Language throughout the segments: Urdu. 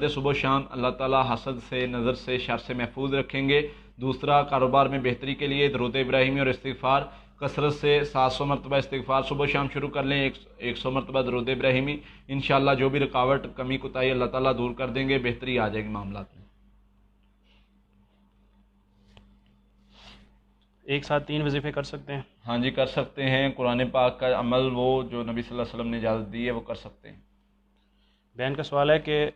صبح و شام اللہ تعالیٰ حسد سے، نظر سے، شر سے محفوظ رکھیں گے۔ دوسرا، کاروبار میں بہتری کے لیے درود ابراہیمی اور استغفار کثرت سے 700 مرتبہ استغفار صبح و شام شروع کر لیں، 100 مرتبہ درود ابراہیمی، انشاءاللہ جو بھی رکاوٹ کمی کوتاہی اللہ تعالیٰ دور کر دیں گے، بہتری آ جائے گی معاملات میں۔ ایک ساتھ 3 وظیفے کر سکتے ہیں؟ ہاں جی، کر سکتے ہیں۔ قرآن پاک کا عمل وہ جو نبی صلی اللہ علیہ وسلم نے اجازت دی ہے وہ کر سکتے ہیں۔ بہن کا سوال ہے کہ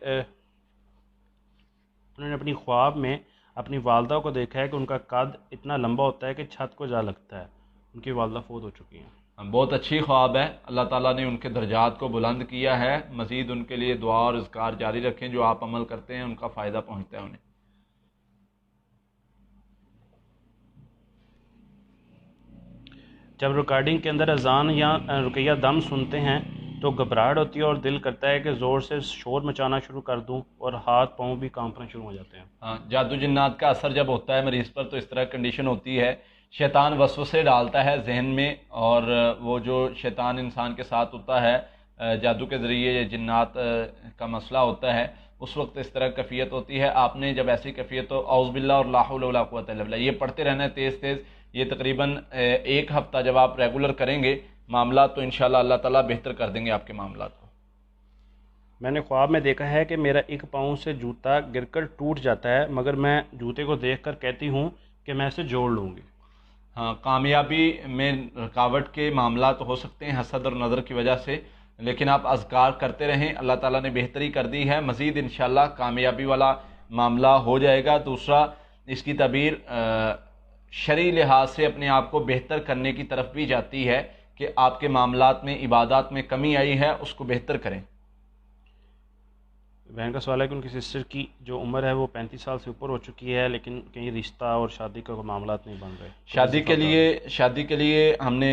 انہوں نے اپنی خواب میں اپنی والدہ کو دیکھا ہے کہ ان کا قد اتنا لمبا ہوتا ہے کہ چھت کو جا لگتا ہے، ان کی والدہ فوت ہو چکی ہیں۔ بہت اچھی خواب ہے، اللہ تعالیٰ نے ان کے درجات کو بلند کیا ہے، مزید ان کے لیے دعا اور اذکار جاری رکھیں، جو آپ عمل کرتے ہیں ان کا فائدہ پہنچتا ہے انہیں۔ جب ریکارڈنگ کے اندر اذان یا رقیہ دم سنتے ہیں تو گھبراہٹ ہوتی ہے اور دل کرتا ہے کہ زور سے شور مچانا شروع کر دوں، اور ہاتھ پاؤں بھی کانپنا شروع ہو جاتے ہیں۔ ہاں، جادو جنات کا اثر جب ہوتا ہے مریض پر تو اس طرح کنڈیشن ہوتی ہے، شیطان وسوسے ڈالتا ہے ذہن میں، اور وہ جو شیطان انسان کے ساتھ ہوتا ہے جادو کے ذریعے یا جنات کا مسئلہ ہوتا ہے، اس وقت اس طرح کیفیت ہوتی ہے۔ آپ نے جب ایسی کیفیت ہو اعوذ باللہ اور لا حول ولا قوۃ الا باللہ یہ پڑھتے رہنا ہے تیز تیز، یہ تقریباً 1 ہفتہ جب آپ ریگولر کریں گے معاملات تو انشاءاللہ اللہ تعالیٰ بہتر کر دیں گے آپ کے معاملات کو۔ میں نے خواب میں دیکھا ہے کہ میرا ایک پاؤں سے جوتا گر کر ٹوٹ جاتا ہے، مگر میں جوتے کو دیکھ کر کہتی ہوں کہ میں اسے جوڑ لوں گی۔ ہاں، کامیابی میں رکاوٹ کے معاملات ہو سکتے ہیں حسد اور نظر کی وجہ سے، لیکن آپ اذکار کرتے رہیں، اللہ تعالیٰ نے بہتری کر دی ہے، مزید انشاءاللہ کامیابی والا معاملہ ہو جائے گا۔ دوسرا، اس کی تعبیر شرعی لحاظ سے اپنے آپ کو بہتر کرنے کی طرف بھی جاتی ہے کہ آپ کے معاملات میں عبادات میں کمی آئی ہے، اس کو بہتر کریں۔ بہن کا سوال ہے کہ ان کی سسٹر کی جو عمر ہے وہ 35 سال سے اوپر ہو چکی ہے، لیکن کہیں رشتہ اور شادی کا معاملات نہیں بن رہے۔ شادی کے لیے ہم نے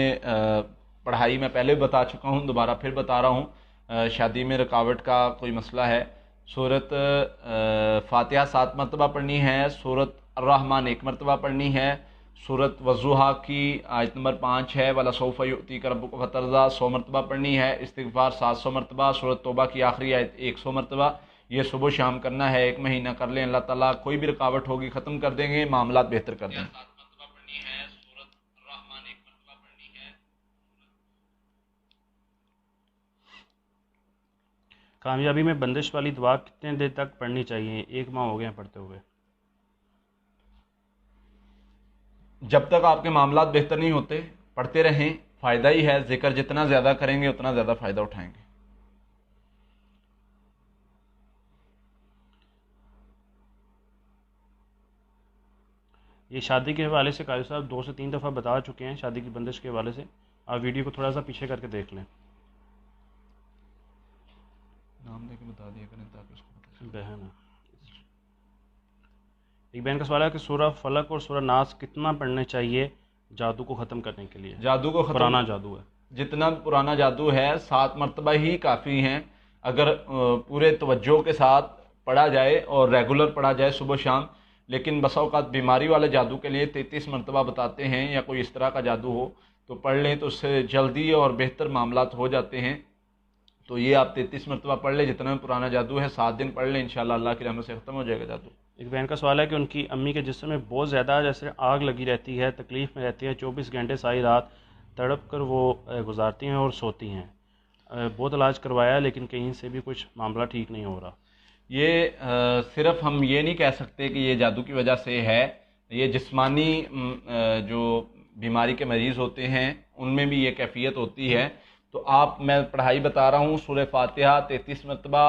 پڑھائی میں پہلے بتا چکا ہوں، دوبارہ پھر بتا رہا ہوں، شادی میں رکاوٹ کا کوئی مسئلہ ہے، سورۃ فاتحہ 7 مرتبہ پڑھنی ہے، سورۃ الرحمن 1 مرتبہ پڑھنی ہے، سورۃ والضحیٰ کی آیت نمبر 5 ہے وَلَسَوْفَ يُؤْتِيكَ رَبُّكَ فَتَرْضَىٰ 100 مرتبہ پڑھنی ہے، استغفار 700 مرتبہ، سورۃ توبہ کی آخری آیت 100 مرتبہ، یہ صبح و شام کرنا ہے، 1 مہینہ کر لیں، اللہ تعالیٰ کوئی بھی رکاوٹ ہوگی ختم کر دیں گے، معاملات بہتر کر دیں گے۔ کامیابی میں بندش والی دعا کتنے دیر تک پڑھنی چاہیے؟ 1 ماہ ہو گئے ہیں پڑھتے ہوئے۔ جب تک آپ کے معاملات بہتر نہیں ہوتے پڑھتے رہیں، فائدہ ہی ہے، ذکر جتنا زیادہ کریں گے اتنا زیادہ فائدہ اٹھائیں گے۔ یہ شادی کے حوالے سے قاضی صاحب 2 سے 3 دفعہ بتا چکے ہیں، شادی کی بندش کے حوالے سے، آپ ویڈیو کو تھوڑا سا پیچھے کر کے دیکھ لیں۔ نام دے کے بتا دیا کریں تاکہ اس کو بہن ایک بہن کا سوال ہے کہ سورہ فلق اور سورہ ناس کتنا پڑھنے چاہیے جادو کو ختم کرنے کے لیے؟ جادو کو ختم، پرانا جادو ہے، جتنا پرانا جادو ہے 7 مرتبہ ہی کافی ہیں، اگر پورے توجہ کے ساتھ پڑھا جائے اور ریگولر پڑھا جائے صبح شام، لیکن بسا اوقات بیماری والے جادو کے لیے 33 مرتبہ بتاتے ہیں، یا کوئی اس طرح کا جادو ہو تو پڑھ لیں تو اس سے جلدی اور بہتر معاملات ہو جاتے ہیں، تو یہ آپ 33 مرتبہ پڑھ لیں، جتنا پرانا جادو ہے 7 دن پڑھ لیں، انشاءاللہ اللہ کی رحمت سے ختم ہو جائے گا جادو۔ ایک بہن کا سوال ہے کہ ان کی امی کے جسم میں بہت زیادہ جیسے آگ لگی رہتی ہے، تکلیف میں رہتی ہے، 24 گھنٹے ساری رات تڑپ کر وہ گزارتی ہیں اور سوتی ہیں، بہت علاج کروایا لیکن کہیں سے بھی کچھ معاملہ ٹھیک نہیں ہو رہا۔ یہ صرف ہم یہ نہیں کہہ سکتے کہ یہ جادو کی وجہ سے ہے، یہ جسمانی جو بیماری کے مریض ہوتے ہیں ان میں بھی یہ کیفیت ہوتی ہے، تو میں پڑھائی بتا رہا ہوں، سورہ فاتحہ 33 مرتبہ،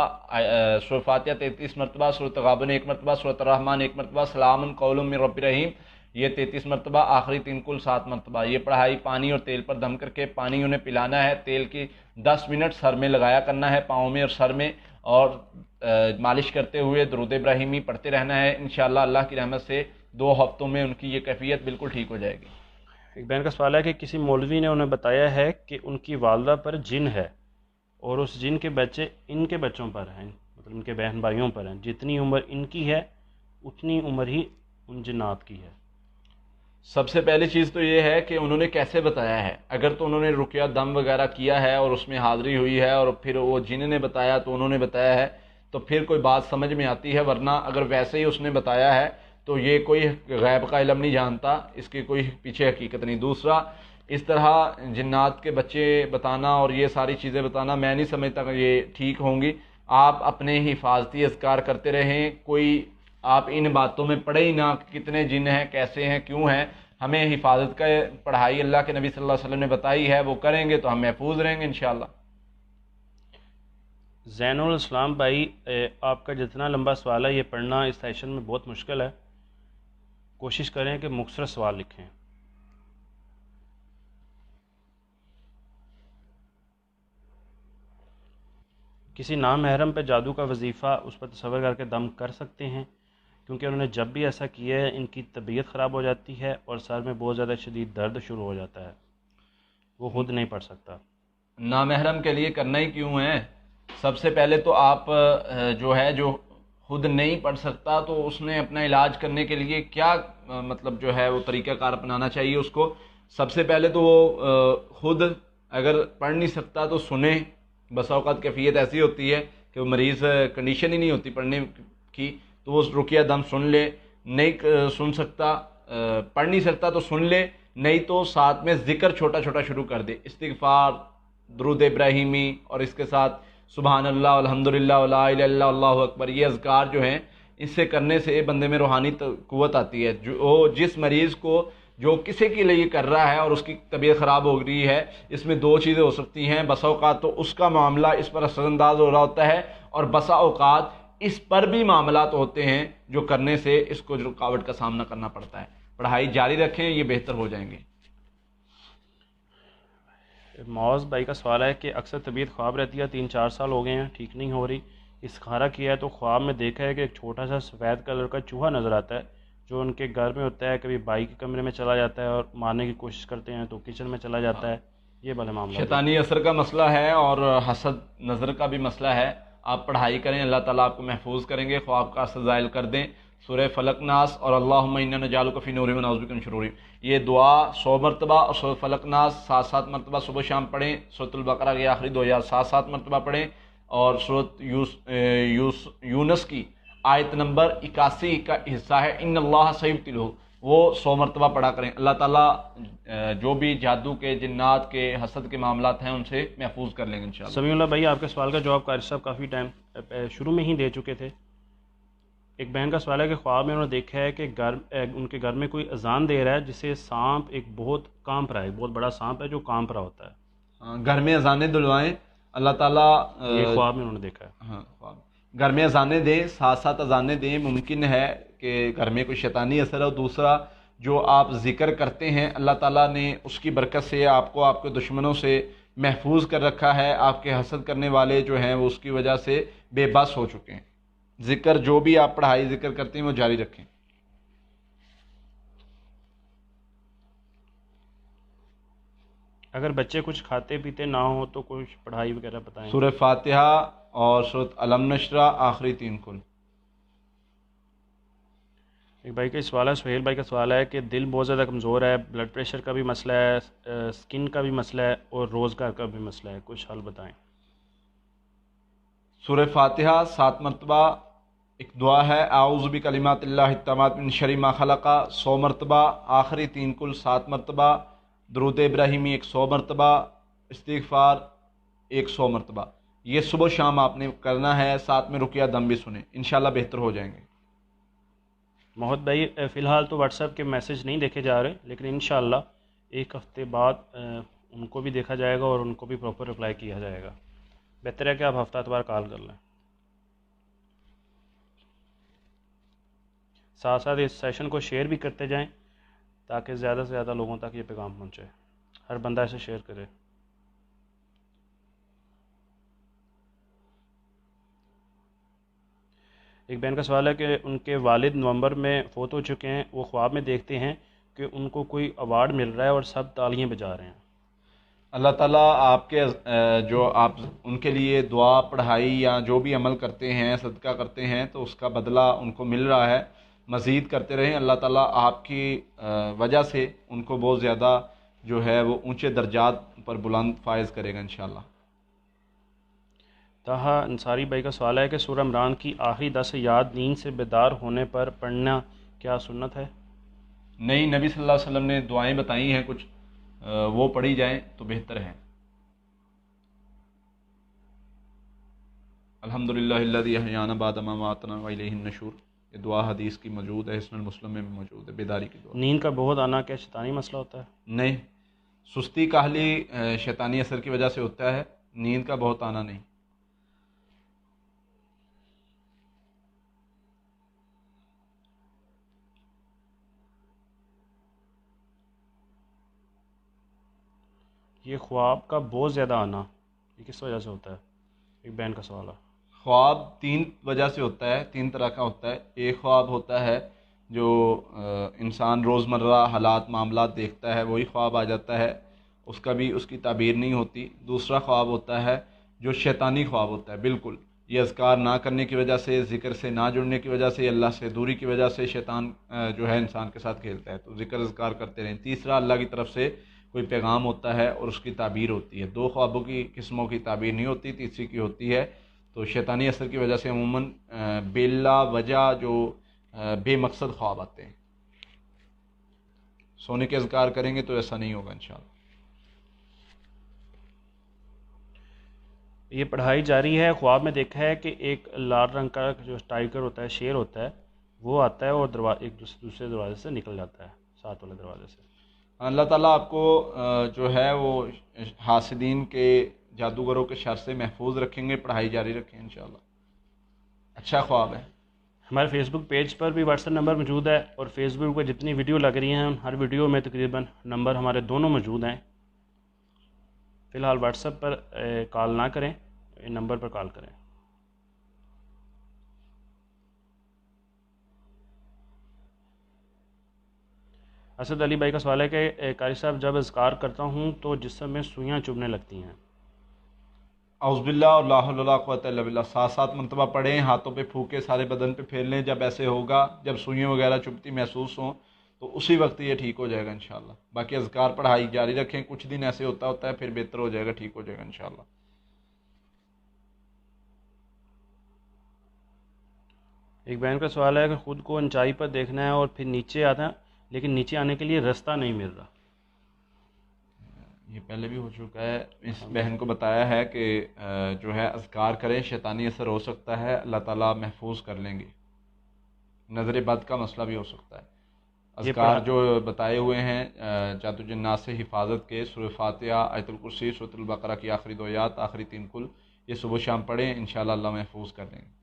سورہ فاتحہ 33 مرتبہ، سورہ تغابن 1 مرتبہ، سورہ الرحمن 1 مرتبہ، سلام قول من رب رحیم یہ 33 مرتبہ، آخری 3 کل 7 مرتبہ۔ یہ پڑھائی پانی اور تیل پر دم کر کے پانی انہیں پلانا ہے، تیل کی 10 منٹ سر میں لگایا کرنا ہے، پاؤں میں اور سر میں، اور مالش کرتے ہوئے درود ابراہیمی پڑھتے رہنا ہے، انشاءاللہ اللہ کی رحمت سے 2 ہفتوں میں ان کی یہ کیفیت بالکل ٹھیک ہو جائے گی۔ ایک بہن کا سوال ہے کہ کسی مولوی نے انہیں بتایا ہے کہ ان کی والدہ پر جن ہے، اور اس جن کے بچے ان کے بچوں پر ہیں، مطلب ان کے بہن بھائیوں پر ہیں، جتنی عمر ان کی ہے اتنی عمر ہی ان جنات کی ہے۔ سب سے پہلی چیز تو یہ ہے کہ انہوں نے کیسے بتایا ہے، اگر تو انہوں نے رقیہ دم وغیرہ کیا ہے اور اس میں حاضری ہوئی ہے اور پھر وہ جن نے بتایا تو انہوں نے بتایا ہے، تو پھر کوئی بات سمجھ میں آتی ہے، ورنہ اگر ویسے ہی اس نے بتایا ہے تو یہ کوئی غیب کا علم نہیں جانتا، اس کی کوئی پیچھے حقیقت نہیں۔ دوسرا، اس طرح جنات کے بچے بتانا اور یہ ساری چیزیں بتانا میں نہیں سمجھتا کہ یہ ٹھیک ہوں گی۔ آپ اپنے حفاظتی اذکار کرتے رہیں، کوئی آپ ان باتوں میں پڑھے ہی نہ کہ کتنے جن ہیں، کیسے ہیں، کیوں ہیں۔ ہمیں حفاظت کا پڑھائی اللہ کے نبی صلی اللہ علیہ وسلم نے بتائی ہے، وہ کریں گے تو ہم محفوظ رہیں گے انشاءاللہ۔ زین الاسلام بھائی، آپ کا جتنا لمبا سوال ہے یہ پڑھنا اس سیشن میں بہت مشکل ہے، کوشش کریں کہ مختصر سوال لکھیں۔ کسی نامحرم پہ جادو کا وظیفہ اس پر تصور کر کے دم کر سکتے ہیں؟ کیونکہ انہوں نے جب بھی ایسا کیا ہے ان کی طبیعت خراب ہو جاتی ہے اور سر میں بہت زیادہ شدید درد شروع ہو جاتا ہے، وہ خود نہیں پڑھ سکتا۔ نامحرم کے لیے کرنا ہی کیوں ہے؟ سب سے پہلے تو آپ جو خود نہیں پڑھ سکتا تو اس نے اپنا علاج کرنے کے لیے کیا مطلب جو ہے وہ طریقہ کار اپنانا چاہیے اس کو۔ سب سے پہلے تو وہ خود اگر پڑھ نہیں سکتا تو سنیں۔ بسا اوقات کیفیت ایسی ہوتی ہے کہ وہ مریض کنڈیشن ہی نہیں ہوتی پڑھنے کی، تو وہ رقیہ دم سن لے۔ نہیں سن سکتا، پڑھ نہیں سکتا تو سن لے، نہیں تو ساتھ میں ذکر چھوٹا چھوٹا شروع کر دے، استغفار، درود ابراہیمی، اور اس کے ساتھ سبحان اللہ، الحمدللہ، لا الہ الا اللہ، اللہ اکبر۔ یہ اذکار جو ہیں اس سے کرنے سے بندے میں روحانی قوت آتی ہے۔ جو جس مریض کو جو کسی کے لیے کر رہا ہے اور اس کی طبیعت خراب ہو رہی ہے، اس میں دو چیزیں ہو سکتی ہیں، بسا اوقات تو اس کا معاملہ اس پر اثر انداز ہو رہا ہوتا ہے، اور بسا اوقات اس پر بھی معاملات ہوتے ہیں جو کرنے سے اس کو رکاوٹ کا سامنا کرنا پڑتا ہے۔ پڑھائی جاری رکھیں، یہ بہتر ہو جائیں گے۔ معاذ بھائی کا سوال ہے کہ اکثر طبیعت خواب رہتی ہے، 3-4 سال ہو گئے ہیں، ٹھیک نہیں ہو رہی، استخارہ کیا ہے تو خواب میں دیکھا ہے کہ ایک چھوٹا سا سفید کلر کا چوہا نظر آتا ہے جو ان کے گھر میں ہوتا ہے، کبھی بھائی کے کمرے میں چلا جاتا ہے اور مارنے کی کوشش کرتے ہیں تو کچن میں چلا جاتا ہے، یہ بھلے معاملہ شیطانی اثر کا مسئلہ ہے اور حسد نظر کا بھی مسئلہ ہے۔ آپ پڑھائی کریں، اللہ تعالیٰ آپ کو محفوظ کریں گے، خواب کا اثر زائل کر دیں۔ سورہ فلق ناس اور اللہم انا نجعلک فی نورہم ونعوذ بک من شرورہم، یہ دعا 100 مرتبہ اور سورہ فلق ناس 7 مرتبہ صبح شام پڑھیں۔ سورۃ البقرہ کی آخری 2 یا 7 مرتبہ پڑھیں، اور سورۃ یونس کی آیت نمبر 81 کا حصہ ہے ان اللہ سیبتلہ، وہ 100 مرتبہ پڑھا کریں۔ اللہ تعالیٰ جو بھی جادو کے، جنات کے، حسد کے معاملات ہیں ان سے محفوظ کر لیں گے انشاءاللہ۔ سمیع اللہ بھائی، آپ کے سوال کا جواب قاری صاحب کافی ٹائم شروع میں ہی دے چکے تھے۔ ایک بہن کا سوال ہے کہ خواب میں انہوں نے دیکھا ہے کہ ان کے گھر میں کوئی اذان دے رہا ہے جس سے سانپ ایک بہت کانپ رہا ہے، بہت بڑا سانپ ہے جو کانپ رہا ہوتا ہے۔ گھر میں اذانیں دلوائیں، اللہ تعالیٰ یہ خواب میں انہوں نے دیکھا ہے۔ ہاں، گھر میں اذانیں دیں، ساتھ ساتھ اذانیں دیں۔ ممکن ہے کہ گھر میں کوئی شیطانی اثر ہو۔ دوسرا، جو آپ ذکر کرتے ہیں اللہ تعالیٰ نے اس کی برکت سے آپ کو آپ کے دشمنوں سے محفوظ کر رکھا ہے، آپ کے حسد کرنے والے جو ہیں وہ اس کی وجہ سے بے بس ہو چکے ہیں۔ ذکر جو بھی آپ پڑھائی ذکر کرتے ہیں وہ جاری رکھیں۔ اگر بچے کچھ کھاتے پیتے نہ ہوں تو کچھ پڑھائی وغیرہ بتائیں۔ سورہ فاتحہ اور سورۃ علم نشرہ آخری 3 کل۔ ایک بھائی کا سوال ہے، سہیل بھائی کا سوال ہے کہ دل بہت زیادہ کمزور ہے، بلڈ پریشر کا بھی مسئلہ ہے، سکن کا بھی مسئلہ ہے اور روزگار کا بھی مسئلہ ہے، کچھ حل بتائیں۔ سورہ فاتحہ 7 مرتبہ ایک دعا ہے، اعوذ بکلمات اللہ التامات من شر ما خلق 100 مرتبہ، آخری 3 کل 7 مرتبہ، درود ابراہیمی 100 مرتبہ، استغفار 100 مرتبہ۔ یہ صبح شام آپ نے کرنا ہے، ساتھ میں رقیہ دم بھی سنیں، انشاءاللہ بہتر ہو جائیں گے۔ محمد بھائی، فی الحال تو واٹس ایپ کے میسج نہیں دیکھے جا رہے، لیکن انشاءاللہ ایک ہفتے بعد ان کو بھی دیکھا جائے گا اور ان کو بھی پراپر رپلائی کیا جائے گا۔ بہتر ہے کہ آپ ہفتہ اتوار کال کر لیں۔ ساتھ ساتھ اس سیشن کو شیئر بھی کرتے جائیں تاکہ زیادہ سے زیادہ لوگوں تک یہ پیغام پہنچے، ہر بندہ اسے شیئر کرے۔ ایک بہن کا سوال ہے کہ ان کے والد نومبر میں فوت ہو چکے ہیں، وہ خواب میں دیکھتے ہیں کہ ان کو کوئی ایوارڈ مل رہا ہے اور سب تالیاں بجا رہے ہیں۔ اللہ تعالیٰ آپ کے جو آپ ان کے لیے دعا، پڑھائی یا جو بھی عمل کرتے ہیں، صدقہ کرتے ہیں، تو اس کا بدلہ ان کو مل رہا ہے، مزید کرتے رہیں۔ اللہ تعالیٰ آپ کی وجہ سے ان کو بہت زیادہ جو ہے وہ اونچے درجات پر بلند فائز کرے گا انشاءاللہ۔ تاہا انصاری بھائی کا سوال ہے کہ سورہ عمران کی آخری 10 آیات نیند سے بیدار ہونے پر پڑھنا کیا سنت ہے؟ نہیں، نبی صلی اللہ علیہ وسلم نے دعائیں بتائی ہیں کچھ، وہ پڑھی جائیں تو بہتر ہے۔ الحمدللہ الذی احیانا بعد ما اماتنا والیہ النشور، یہ دعا حدیث کی موجود ہے، حسن المسلم میں بھی موجود ہے، بیداری کی دعا۔ نیند کا بہت آنا کیا شیطانی مسئلہ ہوتا ہے؟ نہیں، سستی کاہلی شیطانی اثر کی وجہ سے ہوتا ہے، نیند کا بہت آنا نہیں۔ یہ خواب کا بہت زیادہ آنا یہ کس وجہ سے ہوتا ہے؟ ایک بہن کا سوال ہے۔ خواب تین وجہ سے ہوتا ہے، تین طرح کا ہوتا ہے۔ ایک خواب ہوتا ہے جو انسان روزمرہ حالات معاملات دیکھتا ہے، وہی خواب آ جاتا ہے، اس کا بھی اس کی تعبیر نہیں ہوتی۔ دوسرا خواب ہوتا ہے جو شیطانی خواب ہوتا ہے، بالکل یہ اذکار نہ کرنے کی وجہ سے، ذکر سے نہ جڑنے کی وجہ سے، اللہ سے دوری کی وجہ سے شیطان جو ہے انسان کے ساتھ کھیلتا ہے، تو ذکر اذکار کرتے رہیں۔ تیسرا اللہ کی طرف سے کوئی پیغام ہوتا ہے اور اس کی تعبیر ہوتی ہے۔ دو خوابوں کی قسموں کی تعبیر نہیں ہوتی، تیسری کی ہوتی ہے۔ تو شیطانی اثر کی وجہ سے عموماً بلا وجہ جو بے مقصد خواب آتے ہیں۔ سونے کے اذکار کریں گے تو ایسا نہیں ہوگا انشاءاللہ۔ یہ پڑھائی جاری ہے۔ خواب میں دیکھا ہے کہ ایک لال رنگ کا جو ٹائیگر ہوتا ہے، شیر ہوتا ہے، وہ آتا ہے اور ایک دوسرے دروازے سے نکل جاتا ہے، ساتھ والے دروازے سے۔ اللہ تعالیٰ آپ کو جو ہے وہ حاسدین کے، جادوگروں کے شر سے محفوظ رکھیں گے۔ پڑھائی جاری رکھیں انشاءاللہ، اچھا خواب ہے۔ ہمارے فیس بک پیج پر بھی واٹس ایپ نمبر موجود ہے، اور فیس بک پہ جتنی ویڈیو لگ رہی ہیں ہر ویڈیو میں تقریباً نمبر ہمارے دونوں موجود ہیں۔ فی الحال واٹس ایپ پر کال نہ کریں، ان نمبر پر کال کریں۔ اسد علی بھائی کا سوال ہے کہ قاری صاحب جب اذکار کرتا ہوں تو جسم میں سوئیاں چبھنے لگتی ہیں۔ اعوذ باللہ اور لا حول ولا قوۃ الا باللہ، 7 مرتبہ پڑھیں، ہاتھوں پہ پھونکے، سارے بدن پہ پھیر لیں۔ جب ایسے ہوگا، جب سوئیاں وغیرہ چبھتی محسوس ہوں تو اسی وقت یہ ٹھیک ہو جائے گا انشاءاللہ۔ باقی اذکار پڑھائی جاری رکھیں، کچھ دن ایسے ہوتا ہے، پھر بہتر ہو جائے گا، ٹھیک ہو جائے گا انشاءاللہ۔ ایک بہن کا سوال ہے کہ خود کو اونچائی پر دیکھنا ہے اور پھر نیچے آتا ہے، لیکن نیچے آنے کے لیے راستہ نہیں مل رہا۔ یہ پہلے بھی ہو چکا ہے، اس بہن کو بتایا ہے کہ جو ہے اذکار کریں، شیطانی اثر ہو سکتا ہے، اللہ تعالیٰ محفوظ کر لیں گے۔ نظر بد کا مسئلہ بھی ہو سکتا ہے۔ اذکار جو بتائے ہوئے ہیں جادو جنات سے حفاظت کے، سورہ فاتحہ، آیت الکرسی، سورۃ البقرہ کی آخری 2 آیات، آخری 3 کل، یہ صبح شام پڑھیں، انشاءاللہ اللہ محفوظ کر دیں گے۔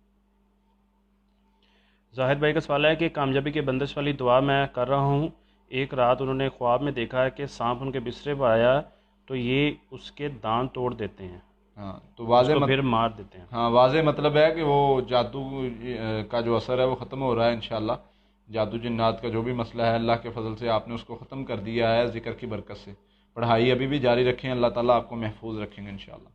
زاہد بھائی کا سوال ہے کہ کامیابی کے بندش والی دعا میں کر رہا ہوں، ایک رات انہوں نے خواب میں دیکھا ہے کہ سانپ ان کے بسترے پر آیا تو یہ اس کے دانت توڑ دیتے ہیں، ہاں تو واضح پھر مار دیتے ہیں۔ ہاں واضح مطلب ہے کہ وہ جادو کا جو اثر ہے وہ ختم ہو رہا ہے انشاءاللہ۔ جادو جنات کا جو بھی مسئلہ ہے، اللہ کے فضل سے آپ نے اس کو ختم کر دیا ہے ذکر کی برکت سے۔ پڑھائی ابھی بھی جاری رکھیں، اللہ تعالیٰ آپ کو محفوظ رکھیں گے انشاءاللہ۔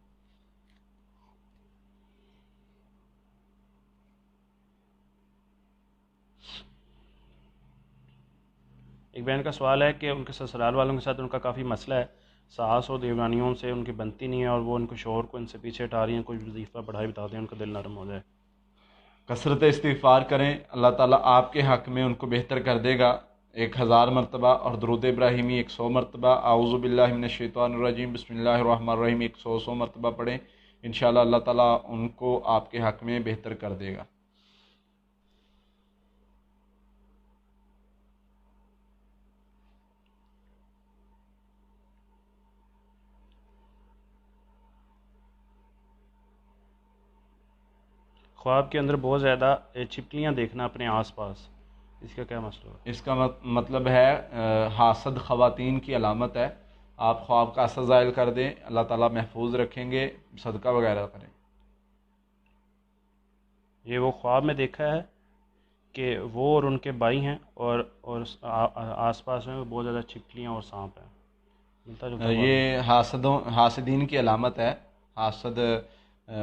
ایک بہن کا سوال ہے کہ ان کے سسرال والوں کے ساتھ ان کا کافی مسئلہ ہے، ساس اور دیورانیوں سے ان کی بنتی نہیں ہے، اور وہ ان کو شوہر کو ان سے پیچھے ہٹا رہی ہیں۔ کوئی وظیفہ پڑھائی بتا دیں، ان کا دل نرم ہو جائے۔ کثرت استغفار کریں، اللہ تعالیٰ آپ کے حق میں ان کو بہتر کر دے گا۔ 1000 مرتبہ، اور درود ابراہیمی 100 مرتبہ، اعوذ باللہ من الشیطان الرجیم، بسم اللہ الرحمن الرحیم 100 مرتبہ پڑھیں، انشاءاللہ اللہ تعالیٰ ان کو آپ کے حق میں بہتر کر دے گا۔ خواب کے اندر بہت زیادہ چھپکلیاں دیکھنا اپنے آس پاس، اس کا کیا مسئلہ ہے؟ اس کا مطلب ہے حاسد خواتین کی علامت ہے۔ آپ خواب کا اثر ظاہر کر دیں، اللہ تعالیٰ محفوظ رکھیں گے، صدقہ وغیرہ کریں۔ یہ وہ خواب میں دیکھا ہے کہ وہ اور ان کے بھائی ہیں، اور آس پاس میں بہت زیادہ چھپکلیاں اور سانپ ہیں۔ ملتا جلتا خواب ہے۔ یہ حاسدین کی علامت ہے، حاسد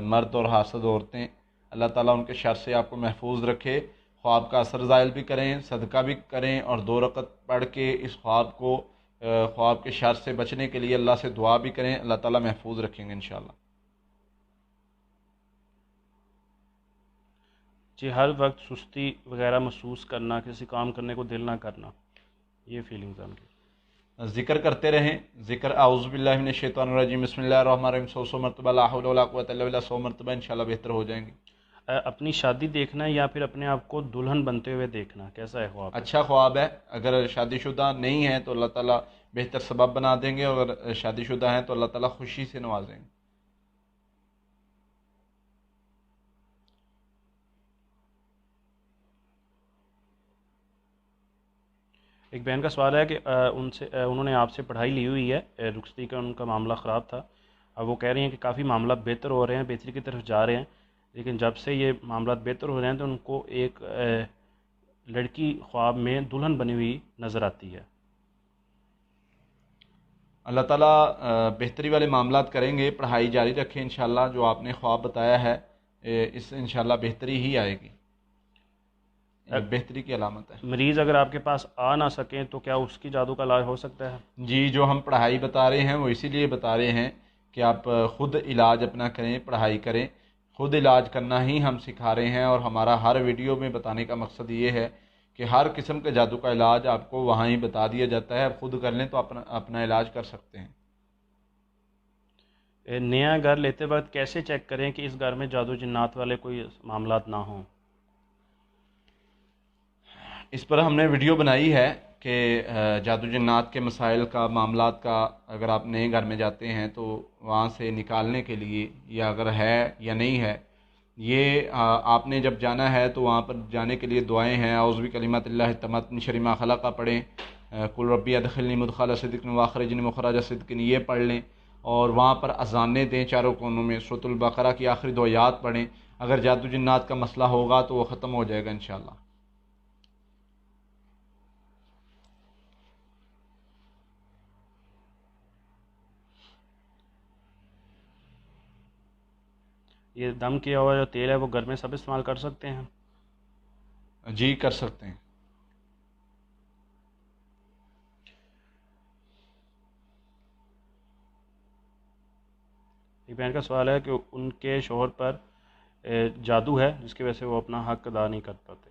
مرد اور حاسد عورتیں۔ اللہ تعالیٰ ان کے شر سے آپ کو محفوظ رکھے۔ خواب کا اثر ظاہر بھی کریں، صدقہ بھی کریں، اور 2 رکعت پڑھ کے اس خواب کے شر سے بچنے کے لیے اللہ سے دعا بھی کریں، اللہ تعالیٰ محفوظ رکھیں گے انشاءاللہ۔ جی ہر وقت سستی وغیرہ محسوس کرنا، کسی کام کرنے کو دل نہ کرنا، یہ فیلنگز ہیں ان کی۔ ذکر کرتے رہیں، ذکر اعوذ باللہ من الشیطان الرجیم بسم اللہ الرحمن الرحیم 100 مرتبہ، لا حول ولا قوۃ الا باللہ 100 مرتبہ، انشاءاللہ بہتر ہو جائیں گے۔ اپنی شادی دیکھنا ہے یا پھر اپنے آپ کو دلہن بنتے ہوئے دیکھنا، کیسا ہے خواب؟ اچھا خواب ہے، اگر شادی شدہ نہیں ہے تو اللہ تعالیٰ بہتر سبب بنا دیں گے، اور اگر شادی شدہ ہیں تو اللہ تعالیٰ خوشی سے نوازیں گے۔ ایک بہن کا سوال ہے کہ انہوں نے آپ سے پڑھائی لی ہوئی ہے، رخصتی کا ان کا معاملہ خراب تھا، اب وہ کہہ رہی ہیں کہ کافی معاملات بہتر ہو رہے ہیں، بہتری کی طرف جا رہے ہیں، لیکن جب سے یہ معاملات بہتر ہو رہے ہیں تو ان کو ایک لڑکی خواب میں دلہن بنی ہوئی نظر آتی ہے۔ اللہ تعالیٰ بہتری والے معاملات کریں گے، پڑھائی جاری رکھیں انشاءاللہ، جو آپ نے خواب بتایا ہے اس سے انشاءاللہ بہتری ہی آئے گی، یہ بہتری کی علامت ہے۔ مریض اگر آپ کے پاس آ نہ سکیں تو کیا اس کی جادو کا علاج ہو سکتا ہے؟ جی، جو ہم پڑھائی بتا رہے ہیں وہ اسی لیے بتا رہے ہیں کہ آپ خود علاج اپنا کریں، پڑھائی کریں، خود علاج کرنا ہی ہم سکھا رہے ہیں، اور ہمارا ہر ویڈیو میں بتانے کا مقصد یہ ہے کہ ہر قسم کے جادو کا علاج آپ کو وہاں ہی بتا دیا جاتا ہے، آپ خود کر لیں تو اپنا علاج کر سکتے ہیں۔ نیا گھر لیتے وقت کیسے چیک کریں کہ اس گھر میں جادو جنات والے کوئی معاملات نہ ہوں؟ اس پر ہم نے ویڈیو بنائی ہے کہ جادو جنات کے مسائل کا، معاملات کا، اگر آپ نئے گھر میں جاتے ہیں تو وہاں سے نکالنے کے لیے، یا اگر ہے یا نہیں ہے، یہ آپ نے جب جانا ہے تو وہاں پر جانے کے لیے دعائیں ہیں، اعوذ بکلمات اللہ التامات من شر ما خلق پڑھیں، قل ربی ادخلنی مدخل صدق واخرجنی مخرج صدق یہ پڑھ لیں، اور وہاں پر اذانیں دیں چاروں کونوں میں، سورۃ البقرہ کی آخری 2 آیات پڑھیں، اگر جادو جنات کا مسئلہ ہوگا تو وہ ختم ہو جائے گا انشاءاللہ۔ یہ دم کیا ہوا جو تیل ہے وہ گھر میں سب استعمال کر سکتے ہیں؟ جی کر سکتے ہیں۔ ایک بہن کا سوال ہے کہ ان کے شوہر پر جادو ہے جس کی وجہ سے وہ اپنا حق ادا نہیں کر پاتے۔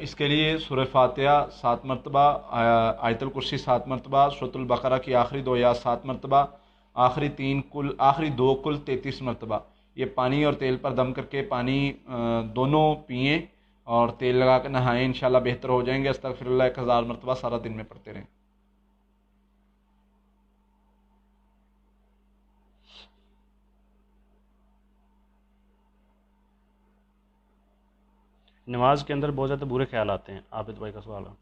اس کے لیے سورہ فاتحہ 7 مرتبہ، آیت الکرسی 7 مرتبہ، سورۃ البقرہ کی آخری 2 آیات 7 مرتبہ، آخری 2 کل 33 مرتبہ، یہ پانی اور تیل پر دم کر کے پانی دونوں پئیں اور تیل لگا کے نہائیں، انشاءاللہ بہتر ہو جائیں گے۔ استغفر اللہ 1000 مرتبہ سارا دن میں پڑھتے رہیں۔ نماز کے اندر بہت زیادہ برے خیال آتے ہیں، عابد بھائی کا سوال ہے۔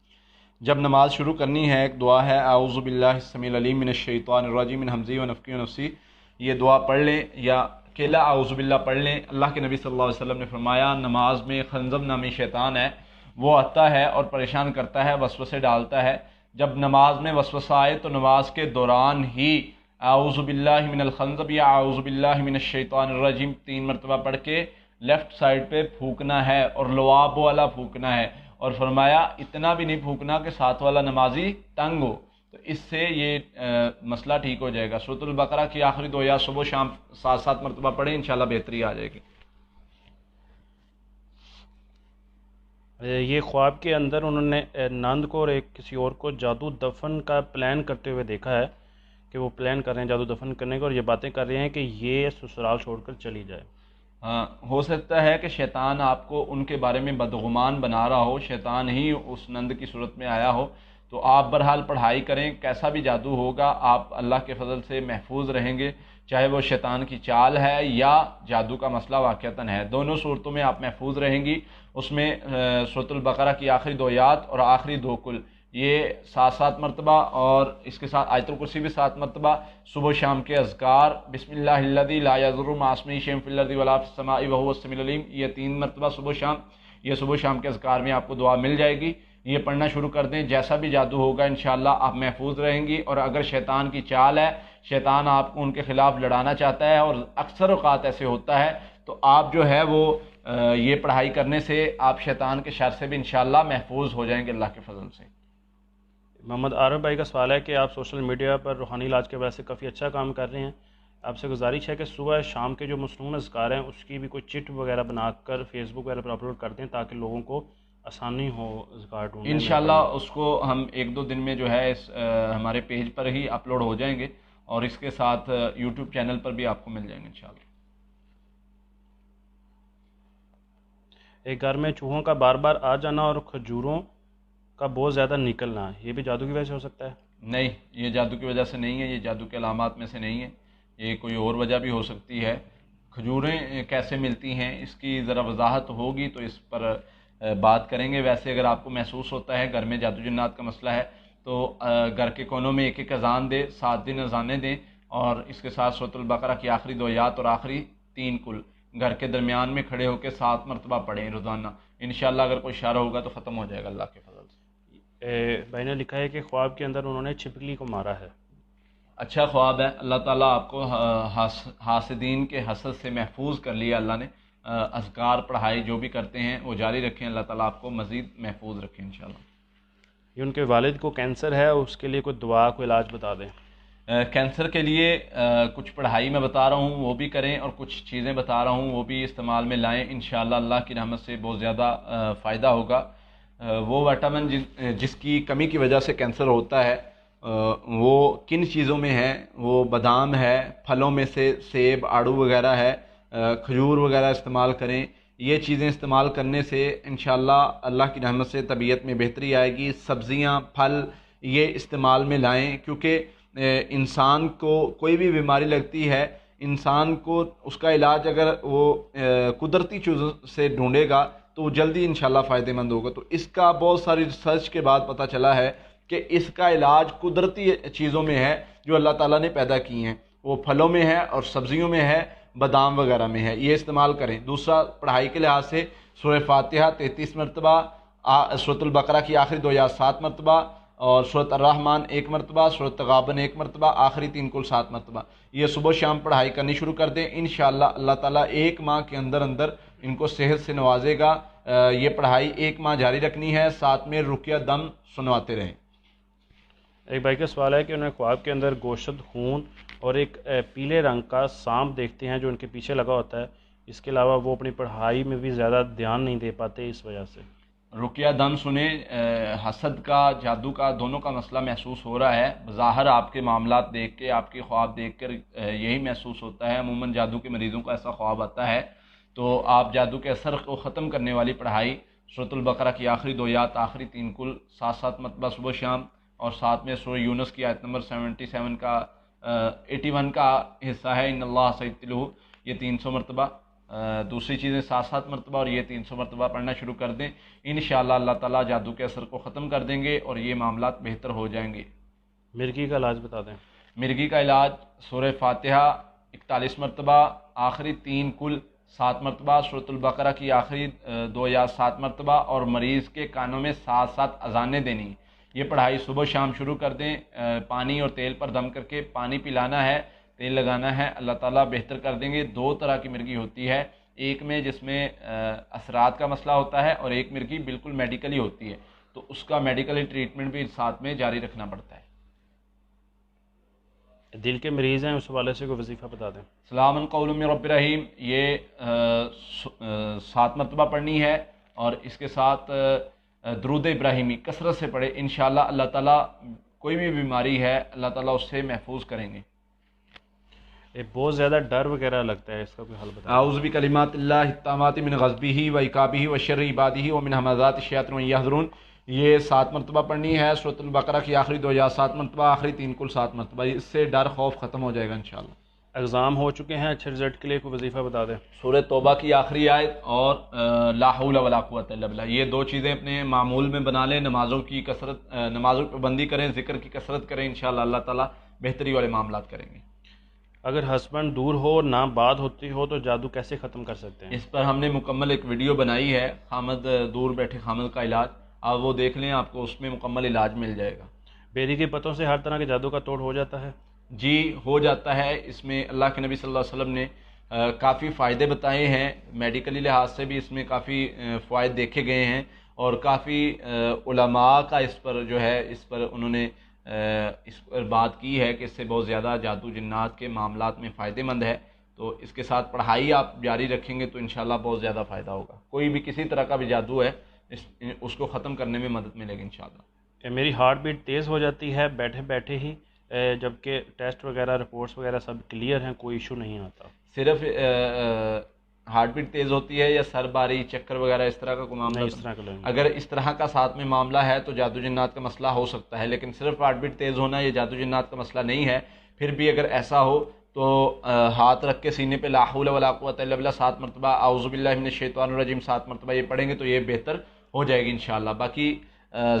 جب نماز شروع کرنی ہے ایک دعا ہے، اعوذ باللہ السمیع العلیم من الشیطان الرجیم من ہمزی ونفخی ونفسی، یہ دعا پڑھ لیں یا اکیلا اعوذ باللہ پڑھ لیں۔ اللہ کے نبی صلی اللہ علیہ وسلم نے فرمایا نماز میں خنزب نامی شیطان ہے، وہ آتا ہے اور پریشان کرتا ہے، وسوسے ڈالتا ہے۔ جب نماز میں وسوسہ آئے تو نماز کے دوران ہی اعوذ باللہ من الخنزب یا اعوذ باللہ من الشیطان الرجیم 3 مرتبہ پڑھ کے لیفٹ سائڈ پہ پھونکنا ہے، اور لعاب والا پھونکنا ہے، اور فرمایا اتنا بھی نہیں پھونکنا کہ ساتھ والا نمازی تنگ ہو، تو اس سے یہ مسئلہ ٹھیک ہو جائے گا۔ سورۃ البقرہ کی آخری 2 آیات صبح و شام 7 مرتبہ پڑھیں، انشاءاللہ بہتری آ جائے گی۔ یہ خواب کے اندر انہوں نے نند کو اور کسی اور کو جادو دفن کا پلان کرتے ہوئے دیکھا ہے کہ وہ پلان کر رہے ہیں جادو دفن کرنے کا، اور یہ باتیں کر رہے ہیں کہ یہ سسرال چھوڑ کر چلی جائے۔ ہاں، ہو سکتا ہے کہ شیطان آپ کو ان کے بارے میں بدگمان بنا رہا ہو، شیطان ہی اس نند کی صورت میں آیا ہو، تو آپ بہرحال پڑھائی کریں، کیسا بھی جادو ہوگا آپ اللہ کے فضل سے محفوظ رہیں گے، چاہے وہ شیطان کی چال ہے یا جادو کا مسئلہ واقعتاً ہے، دونوں صورتوں میں آپ محفوظ رہیں گی۔ اس میں سورۃ البقرہ کی آخری 2 آیات اور آخری 2 کل یہ 7 مرتبہ، اور اس کے ساتھ آیت الکرسی بھی 7 مرتبہ، صبح و شام کے اذکار بسم اللہ الذی لا یضر مع اسمہ شیء فی الارض ولا فی السماء وهو السمیع العلیم، یہ 3 مرتبہ صبح و شام، یہ صبح و شام کے اذکار میں آپ کو دعا مل جائے گی، یہ پڑھنا شروع کر دیں، جیسا بھی جادو ہوگا انشاءاللہ آپ محفوظ رہیں گی۔ اور اگر شیطان کی چال ہے، شیطان آپ کو ان کے خلاف لڑانا چاہتا ہے، اور اکثر اوقات ایسے ہوتا ہے، تو آپ جو ہے وہ یہ پڑھائی کرنے سے آپ شیطان کے شر سے بھی انشاءاللہ محفوظ ہو جائیں گے اللہ کے فضل سے۔ محمد عارف بھائی کا سوال ہے کہ آپ سوشل میڈیا پر روحانی علاج کے وجہ سے کافی اچھا کام کر رہے ہیں، آپ سے گزارش ہے کہ صبح شام کے جو مصنون اذکار ہیں اس کی بھی کوئی چٹ وغیرہ بنا کر فیس بک وغیرہ پر اپلوڈ کر دیں تاکہ لوگوں کو آسانی ہو اذکار ڈھونڈنے میں۔ انشاءاللہ اس کو ہم 1-2 دن میں جو ہے اس ہمارے پیج پر ہی اپلوڈ ہو جائیں گے، اور اس کے ساتھ یوٹیوب چینل پر بھی آپ کو مل جائیں گے انشاءاللہ۔ ایک گھر میں چوہوں کا بار بار آ جانا اور کھجوروں کا بہت زیادہ نکلنا، یہ بھی جادو کی وجہ سے ہو سکتا ہے؟ نہیں، یہ جادو کی وجہ سے نہیں ہے، یہ جادو کے علامات میں سے نہیں ہے، یہ کوئی اور وجہ بھی ہو سکتی ہے۔ کھجوریں کیسے ملتی ہیں اس کی ذرا وضاحت ہوگی تو اس پر بات کریں گے۔ ویسے اگر آپ کو محسوس ہوتا ہے گھر میں جادو جنات کا مسئلہ ہے تو گھر کے کونوں میں 1-1 اذان دے، 7 دن اذانیں دیں، اور اس کے ساتھ سورۃ البقرہ کی آخری 2 آیات اور آخری 3 کل گھر کے درمیان میں کھڑے ہو کے 7 مرتبہ پڑھیں روزانہ۔ انشاءاللہ اگر کوئی اشارہ ہوگا تو ختم ہو جائے گا اللہ کے فضل سے۔ بھائی نے لکھا ہے کہ خواب کے اندر انہوں نے چھپکلی کو مارا ہے۔ اچھا خواب ہے، اللہ تعالیٰ آپ کو حاسدین کے حسد سے محفوظ کر لیا اللہ نے۔ اذکار پڑھائی جو بھی کرتے ہیں وہ جاری رکھیں، اللہ تعالیٰ آپ کو مزید محفوظ رکھیں انشاءاللہ۔ یہ ان کے والد کو کینسر ہے، اس کے لیے کوئی دعا کوئی علاج بتا دیں۔ کینسر کے لیے کچھ پڑھائی میں بتا رہا ہوں وہ بھی کریں، اور کچھ چیزیں بتا رہا ہوں وہ بھی استعمال میں لائیں، انشاءاللہ اللہ کی رحمت سے بہت زیادہ فائدہ ہوگا۔ وہ وٹامن جس کی کمی کی وجہ سے کینسر ہوتا ہے وہ کن چیزوں میں ہے؟ وہ بادام ہے، پھلوں میں سے سیب، آڑو وغیرہ ہے، کھجور وغیرہ استعمال کریں۔ یہ چیزیں استعمال کرنے سے انشاءاللہ اللہ کی رحمت سے طبیعت میں بہتری آئے گی۔ سبزیاں، پھل یہ استعمال میں لائیں، کیونکہ انسان کو کوئی بھی بیماری لگتی ہے، انسان کو اس کا علاج اگر وہ قدرتی چیزوں سے ڈھونڈے گا تو وہ جلدی انشاءاللہ فائدہ مند ہوگا۔ تو اس کا بہت ساری ریسرچ کے بعد پتہ چلا ہے کہ اس کا علاج قدرتی چیزوں میں ہے جو اللہ تعالیٰ نے پیدا کی ہیں، وہ پھلوں میں ہے اور سبزیوں میں ہے، بادام وغیرہ میں ہے، یہ استعمال کریں۔ دوسرا، پڑھائی کے لحاظ سے سورہ فاتحہ 33 مرتبہ، سورۃ البقرہ کی آخری 2 آیات 7 مرتبہ، اور سورۃ الرحمن 1 مرتبہ، سورۃ تغابن 1 مرتبہ، آخری 3 کل 7 مرتبہ، یہ صبح شام پڑھائی کرنی شروع کر دیں۔ انشاءاللہ اللہ تعالیٰ 1 ماہ کے اندر ان کو صحت سے نوازے گا۔ یہ پڑھائی 1 ماہ جاری رکھنی ہے، ساتھ میں رقیہ دم سنواتے رہیں۔ ایک بھائی کا سوال ہے کہ انہیں خواب کے اندر گوشت، خون اور ایک پیلے رنگ کا سانپ دیکھتے ہیں جو ان کے پیچھے لگا ہوتا ہے، اس کے علاوہ وہ اپنی پڑھائی میں بھی زیادہ دھیان نہیں دے پاتے اس وجہ سے۔ رقیہ دم سنیں، حسد کا، جادو کا، دونوں کا مسئلہ محسوس ہو رہا ہے۔ بظاہر آپ کے معاملات دیکھ کے، آپ کے خواب دیکھ کر یہی محسوس ہوتا ہے۔ عموماً جادو کے مریضوں کو ایسا خواب آتا ہے، تو آپ جادو کے اثر کو ختم کرنے والی پڑھائی سورۃ البقرہ کی آخری 2 آیات، آخری 3 کل 7 مرتبہ صبح شام، اور ساتھ میں سورہ یونس کی آیت نمبر 77 کا 81 کا حصہ ہے ان اللہ سیبطلہ، یہ 300 مرتبہ، دوسری چیزیں 7 مرتبہ اور یہ 300 مرتبہ پڑھنا شروع کر دیں۔ انشاءاللہ اللہ تعالیٰ جادو کے اثر کو ختم کر دیں گے اور یہ معاملات بہتر ہو جائیں گے۔ مرغی کا علاج بتا دیں۔ مرغی کا علاج سورہ فاتحہ 41 مرتبہ، آخری 3 کل 7 مرتبہ، سورۃ البقرہ کی آخری 2 آیات 7 مرتبہ، اور مریض کے کانوں میں 7 اذانیں دینی۔ یہ پڑھائی صبح شام شروع کر دیں، پانی اور تیل پر دم کر کے پانی پلانا ہے، تیل لگانا ہے، اللہ تعالیٰ بہتر کر دیں گے۔ 2 طرح کی مرغی ہوتی ہے، ایک میں جس میں اثرات کا مسئلہ ہوتا ہے، اور ایک مرغی بالکل میڈیکلی ہوتی ہے، تو اس کا میڈیکلی ٹریٹمنٹ بھی ساتھ میں جاری رکھنا پڑتا ہے۔ دل کے مریض ہیں، اس حوالے سے کوئی وظیفہ بتا دیں۔ سلام قول من رب رحیم، یہ 7 مرتبہ پڑھنی ہے، اور اس کے ساتھ درود ابراہیمی کثرت سے پڑھے، انشاءاللہ اللہ تعالیٰ کوئی بھی بیماری ہے اللہ تعالیٰ اس سے محفوظ کریں گے۔ بہت زیادہ ڈر وغیرہ لگتا ہے، اس کا کوئی حل بتا دیں۔ اعوذ بکلمات اللہ التامات من غضبہ و عقابہ و شر عبادہ و من ہمزات الشیاطین ان یحضرون، یہ 7 مرتبہ پڑھنی ہے۔ سورۃ البقرہ کی آخری 2 آیات 7 مرتبہ، آخری 3 کل 7 مرتبہ، اس سے ڈر خوف ختم ہو جائے گا انشاءاللہ۔ ایگزام ہو چکے ہیں، اچھے رزلٹ کے لیے کوئی وظیفہ بتا دیں۔ سورہ توبہ کی آخری آیت اور لا حول ولا قوت الا باللہ، یہ 2 چیزیں اپنے معمول میں بنا لیں۔ نمازوں کی کثرت، نمازوں پہ بندی کریں، ذکر کی کثرت کریں، انشاءاللہ اللہ تعالیٰ بہتری والے معاملات کریں گے۔ اگر ہسبینڈ دور ہو، نہ بات ہوتی ہو، تو جادو کیسے ختم کر سکتے ہیں؟ اس پر ہم نے مکمل ایک ویڈیو بنائی ہے، خامد دور بیٹھے خامد کا علاج، آپ وہ دیکھ لیں، آپ کو اس میں مکمل علاج مل جائے گا۔ بیری کے پتوں سے ہر طرح کے جادو کا توڑ ہو جاتا ہے؟ جی ہو جاتا ہے، اس میں اللہ کے نبی صلی اللہ علیہ وسلم نے کافی فائدے بتائے ہیں، میڈیکلی لحاظ سے بھی اس میں کافی فوائد دیکھے گئے ہیں، اور کافی علماء کا اس پر جو ہے، اس پر انہوں نے اس پر بات کی ہے کہ اس سے بہت زیادہ جادو جنات کے معاملات میں فائدہ مند ہے، تو اس کے ساتھ پڑھائی آپ جاری رکھیں گے تو انشاءاللہ بہت زیادہ فائدہ ہوگا. کوئی بھی کسی طرح کا بھی جادو ہے اس کو ختم کرنے میں مدد ملے گی انشاءاللہ. میری ہارٹ بیٹ تیز ہو جاتی ہے بیٹھے بیٹھے ہی، جبکہ ٹیسٹ وغیرہ رپورٹس وغیرہ سب کلیئر ہیں، کوئی ایشو نہیں آتا. صرف ہارٹ بیٹ تیز ہوتی ہے یا سر باری، چکر وغیرہ اس طرح کا کوئی معاملہ؟ نہیں، اس طرح کا نہیں. اگر اس طرح کا ساتھ میں معاملہ ہے تو جادو جنات کا مسئلہ ہو سکتا ہے، لیکن صرف ہارٹ بیٹ تیز ہونا یہ جادو جنات کا مسئلہ نہیں ہے. پھر بھی اگر ایسا ہو تو ہاتھ رکھ کے سینے پہ لا حول ولا قوت الا باللہ 7 مرتبہ، اعوذ باللہ من الشیطان الرجیم 7 مرتبہ یہ پڑھیں گے تو یہ بہتر ہو جائے گی انشاءاللہ. باقی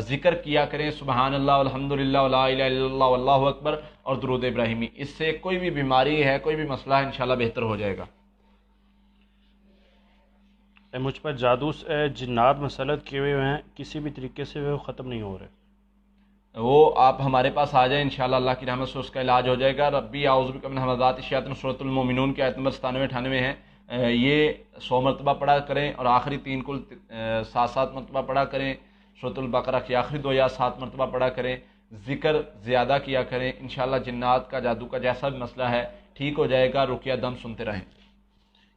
ذکر کیا کریں سبحان اللہ الحمدللہ ولا الہ الا اللہ واللہ اکبر اور درود ابراہیمی، اس سے کوئی بھی بیماری ہے، کوئی بھی مسئلہ ہے انشاءاللہ بہتر ہو جائے گا. مجھ پر جادو جنات مسلط کیے ہوئے ہیں، کسی بھی طریقے سے وہ ختم نہیں ہو رہے. وہ آپ ہمارے پاس آ جائیں انشاءاللہ اللہ کی رحمت سے اس کا علاج ہو جائے گا. ربی اعوذ بک من همزات الشیاطین سورۃ المومنون کی آیت نمبر 97-98 ہے، یہ 100 مرتبہ پڑھا کریں اور آخری 3 کل 7 مرتبہ پڑھا کریں. سورۃ البقرہ کی آخری 2 یا 7 مرتبہ پڑھا کریں. ذکر زیادہ کیا کریں، انشاءاللہ جنات کا جادو کا جیسا بھی مسئلہ ہے ٹھیک ہو جائے گا. رقیہ دم سنتے رہیں.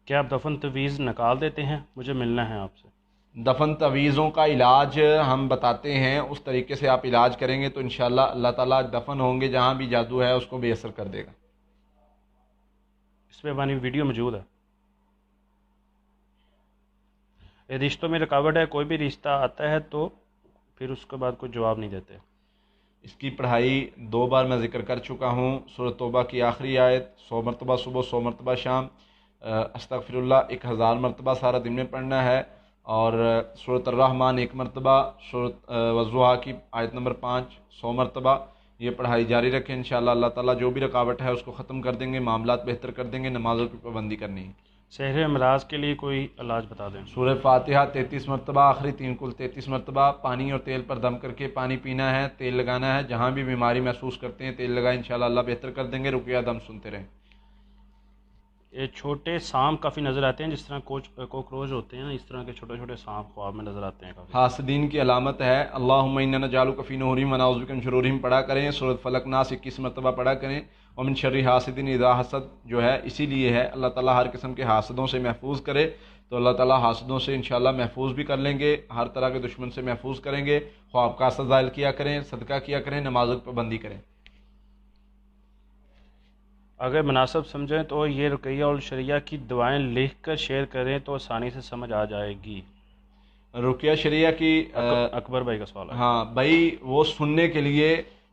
کیا آپ دفن تویز نکال دیتے ہیں؟ مجھے ملنا ہے آپ سے. دفن تعویذوں کا علاج ہم بتاتے ہیں، اس طریقے سے آپ علاج کریں گے تو انشاءاللہ اللہ تعالیٰ دفن ہوں گے جہاں بھی جادو ہے اس کو بے اثر کر دے گا. اس پہ ہماری ویڈیو موجود ہے. رشتوں میں رکاوٹ ہے، کوئی بھی رشتہ آتا ہے تو پھر اس کے بعد کوئی جواب نہیں دیتے. اس کی پڑھائی 2 بار میں ذکر کر چکا ہوں. سورۃ توبہ کی آخری آیت 100 مرتبہ صبح، 100 مرتبہ شام، استغفر اللہ 1000 مرتبہ سارا دن میں پڑھنا ہے. اور سورۃ الرحمن 1 مرتبہ، سورۃ والضحیٰ کی آیت نمبر 5 100 مرتبہ. یہ پڑھائی جاری رکھیں انشاءاللہ اللہ تعالیٰ جو بھی رکاوٹ ہے اس کو ختم کر دیں گے، معاملات بہتر کر دیں گے. نمازوں کی پابندی کرنی ہے. سحر امراض کے لیے کوئی علاج بتا دیں. سورہ فاتحہ 33 مرتبہ، آخری 3 کل 33 مرتبہ. پانی اور تیل پر دم کر کے پانی پینا ہے، تیل لگانا ہے. جہاں بھی بیماری محسوس کرتے ہیں تیل لگائیں، انشاءاللہ اللہ بہتر کر دیں گے. رقیہ دم سنتے رہیں. یہ چھوٹے سانپ کافی نظر آتے ہیں، جس طرح کوکروچ ہوتے ہیں، اس طرح کے چھوٹے چھوٹے سانپ خواب میں نظر آتے ہیں کافی. حاسدین کی علامت ہے. اللہم انا نجعلک فی نحورہم ونعوذ بک من شرورہم پڑھا کریں. سورۃ فلق ناس 21 مرتبہ پڑھا کریں. ومن شر حاسد اذا حسد جو ہے اسی لیے ہے اللہ تعالیٰ ہر قسم کے حاسدوں سے محفوظ کرے. تو اللہ تعالیٰ حاسدوں سے انشاءاللہ محفوظ بھی کر لیں گے، ہر طرح کے دشمن سے محفوظ کریں گے. خواب کا ظاہر کیا کریں، صدقہ کیا کریں، نمازوں کی پابندی کریں. اگر مناسب سمجھیں تو یہ رقیہ الشریعہ کی دعائیں لکھ کر شیئر کریں تو آسانی سے سمجھ آ جائے گی. رقیہ شریعہ کی اکبر بھائی کا سوال ہے. ہاں بھائی، وہ سننے کے لیے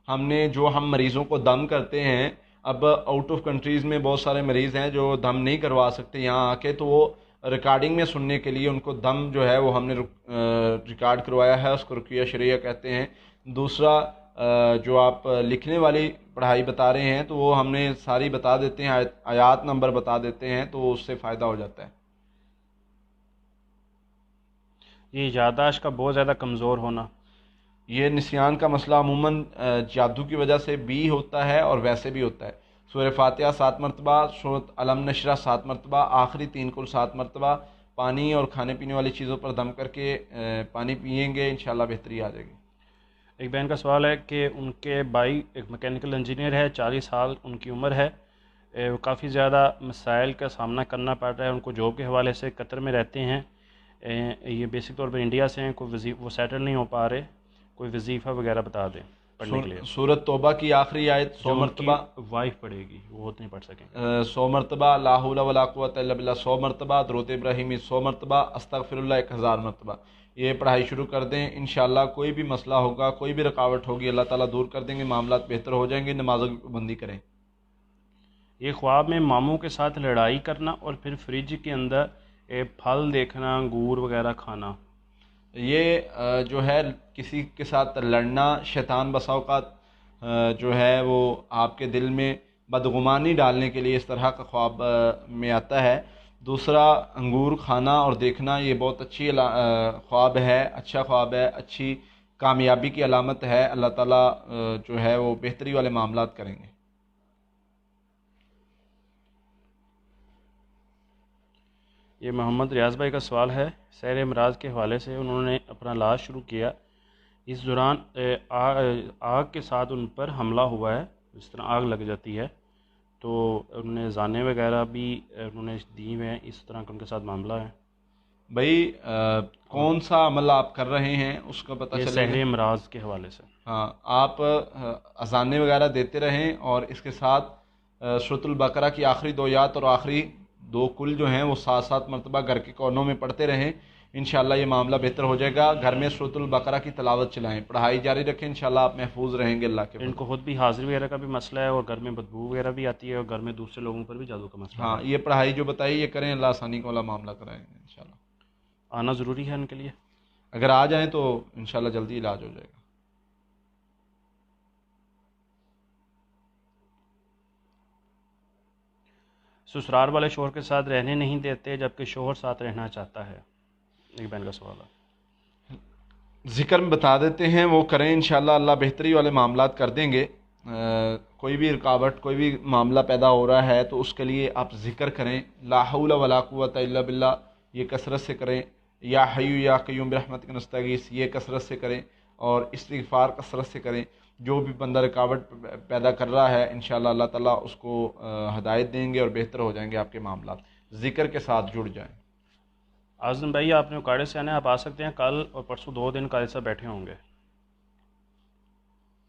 ہم نے جو ہم مریضوں کو دم کرتے ہیں، اب آؤٹ آف کنٹریز میں بہت سارے مریض ہیں جو دم نہیں کروا سکتے یہاں آ کے، تو وہ ریکارڈنگ میں سننے کے لیے ان کو دم جو ہے وہ ہم نے ریکارڈ کروایا ہے، اس کو رقیہ شریعہ کہتے ہیں. دوسرا جو آپ لکھنے والی پڑھائی بتا رہے ہیں تو وہ ہم نے ساری بتا دیتے ہیں، آیات نمبر بتا دیتے ہیں تو اس سے فائدہ ہو جاتا ہے. یہ یادداشت کا بہت زیادہ کمزور ہونا، یہ نسیان کا مسئلہ عموماً جادو کی وجہ سے بھی ہوتا ہے اور ویسے بھی ہوتا ہے. سورہ فاتحہ 7 مرتبہ، سورۃ علم نشرہ 7 مرتبہ، آخری 3 کل 7 مرتبہ. پانی اور کھانے پینے والی چیزوں پر دم کر کے پانی پئیں گے انشاءاللہ بہتری آ جائے گی. ایک بہن کا سوال ہے کہ ان کے بھائی ایک میکینیکل انجینئر ہے، 40 سال ان کی عمر ہے. وہ کافی زیادہ مسائل کا سامنا کرنا پڑ رہا ہے. ان کو جاب کے حوالے سے قطر میں رہتے ہیں، یہ بیسک طور پر انڈیا سے ہیں، کوئی وہ سیٹل نہیں ہو پا رہے. کوئی وظیفہ وغیرہ بتا دیں پڑھنے کے لیے. سورۃ توبہ کی آخری آیت 100 مرتبہ وائف پڑھے گی، وہ نہیں پڑھ سکیں. 100 مرتبہ لا حول ولا قوت الا باللہ 100 مرتبہ، درود ابراہیمی 100 مرتبہ، استغفر اللہ 1000 مرتبہ. یہ پڑھائی شروع کر دیں انشاءاللہ. کوئی بھی مسئلہ ہوگا، کوئی بھی رکاوٹ ہوگی، اللہ تعالیٰ دور کر دیں گے، معاملات بہتر ہو جائیں گے. نمازوں کی پابندی کریں. یہ خواب میں ماموں کے ساتھ لڑائی کرنا اور پھر فریج کے اندر پھل دیکھنا، انگور وغیرہ کھانا، یہ جو ہے کسی کے ساتھ لڑنا، شیطان بسا اوقات جو ہے وہ آپ کے دل میں بدگمانی ڈالنے کے لیے اس طرح کا خواب میں آتا ہے. دوسرا انگور کھانا اور دیکھنا، یہ بہت اچھی خواب ہے، اچھا خواب ہے، اچھی کامیابی کی علامت ہے. اللہ تعالیٰ جو ہے وہ بہتری والے معاملات کریں گے. یہ محمد ریاض بھائی کا سوال ہے. سحر امراض کے حوالے سے انہوں نے اپنا علاج شروع کیا، اس دوران آگ کے ساتھ ان پر حملہ ہوا ہے، اس طرح آگ لگ جاتی ہے، تو انہوں نے زانے وغیرہ بھی انہوں نے دی ہوئے ہیں، اس طرح کا ان کے ساتھ معاملہ ہے۔ بھائی کون سا عمل آپ کر رہے ہیں اس کا پتہ یہ چلے گا۔ سحر امراض کے حوالے سے۔ ہاں، آپ اذانے وغیرہ دیتے رہیں اور اس کے ساتھ سورۃ البقرہ کی آخری 2 آیات اور آخری 2 کل جو ہیں وہ 7 مرتبہ گھر کے کونوں میں پڑھتے رہیں، انشاءاللہ یہ معاملہ بہتر ہو جائے گا۔ گھر میں سورۃ البقرہ کی تلاوت چلائیں، پڑھائی جاری رکھیں، انشاءاللہ آپ محفوظ رہیں گے اللہ کے ان فضل۔ کو خود بھی حاضری وغیرہ کا بھی مسئلہ ہے، اور گھر میں بدبو وغیرہ بھی آتی ہے، اور گھر میں دوسرے لوگوں پر بھی جادو کا مسئلہ ہاں، ہے۔ یہ پڑھائی جو بتائی یہ کریں، اللہ آسانی کو اللہ معاملہ کرائیں گے انشاءاللہ۔ آنا ضروری ہے ان کے لیے۔ اگر آ جائیں تو انشاءاللہ جلدی علاج ہو جائے گا۔ سسرال والے شوہر کے ساتھ رہنے نہیں دیتے جبکہ شوہر ساتھ رہنا چاہتا ہے، ایک بہن کا سوال ہے۔ ذکر میں بتا دیتے ہیں، وہ کریں انشاءاللہ، اللہ بہتری والے معاملات کر دیں گے۔ کوئی بھی رکاوٹ، کوئی بھی معاملہ پیدا ہو رہا ہے تو اس کے لیے آپ ذکر کریں، لا حول ولا قوت الا باللہ، یہ کثرت سے کریں، یا حی یا قیوم برحمتک نستغیث، یہ کثرت سے کریں، اور استغفار کثرت سے کریں۔ جو بھی بندہ رکاوٹ پیدا کر رہا ہے انشاءاللہ اللہ تعالیٰ اس کو ہدایت دیں گے اور بہتر ہو جائیں گے آپ کے معاملات، ذکر کے ساتھ جڑ جائیں۔ اعظم بھائی، آپ نے اکاڑے سے آنا ہے، آپ آ سکتے ہیں، کل اور پرسوں 2 دن قاضی صاحب بیٹھے ہوں گے۔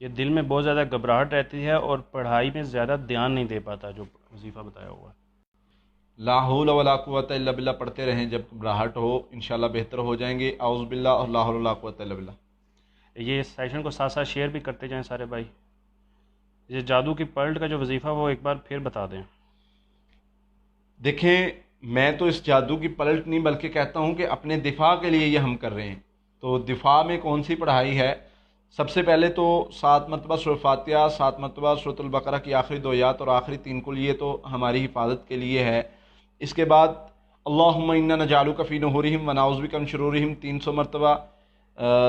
یہ دل میں بہت زیادہ گھبراہٹ رہتی ہے اور پڑھائی میں زیادہ دھیان نہیں دے پاتا، جو وظیفہ بتایا ہوا ہے۔ لا حول ولا قوت الا باللہ پڑھتے رہیں، جب گھبراہٹ ہو انشاءاللہ بہتر ہو جائیں گے۔ اعوذ باللہ اور لا حول ولا قوت الا باللہ۔ یہ سیشن کو ساتھ ساتھ شیئر بھی کرتے جائیں سارے بھائی۔ یہ جادو کی پلٹ کا جو وظیفہ وہ ایک بار پھر بتا دیں۔ دیکھیں، میں تو اس جادو کی پلٹ نہیں بلکہ کہتا ہوں کہ اپنے دفاع کے لیے یہ ہم کر رہے ہیں۔ تو دفاع میں کون سی پڑھائی ہے؟ سب سے پہلے تو 7 مرتبہ سورۃ فاتحہ، 7 مرتبہ سورۃ البقرہ کی آخری 2 آیات اور آخری 3 کل، یہ تو ہماری حفاظت کے لیے ہے۔ اس کے بعد اللہم انا نجعلک فی نحورہم ونعوذ بک من شرورہم 300 مرتبہ،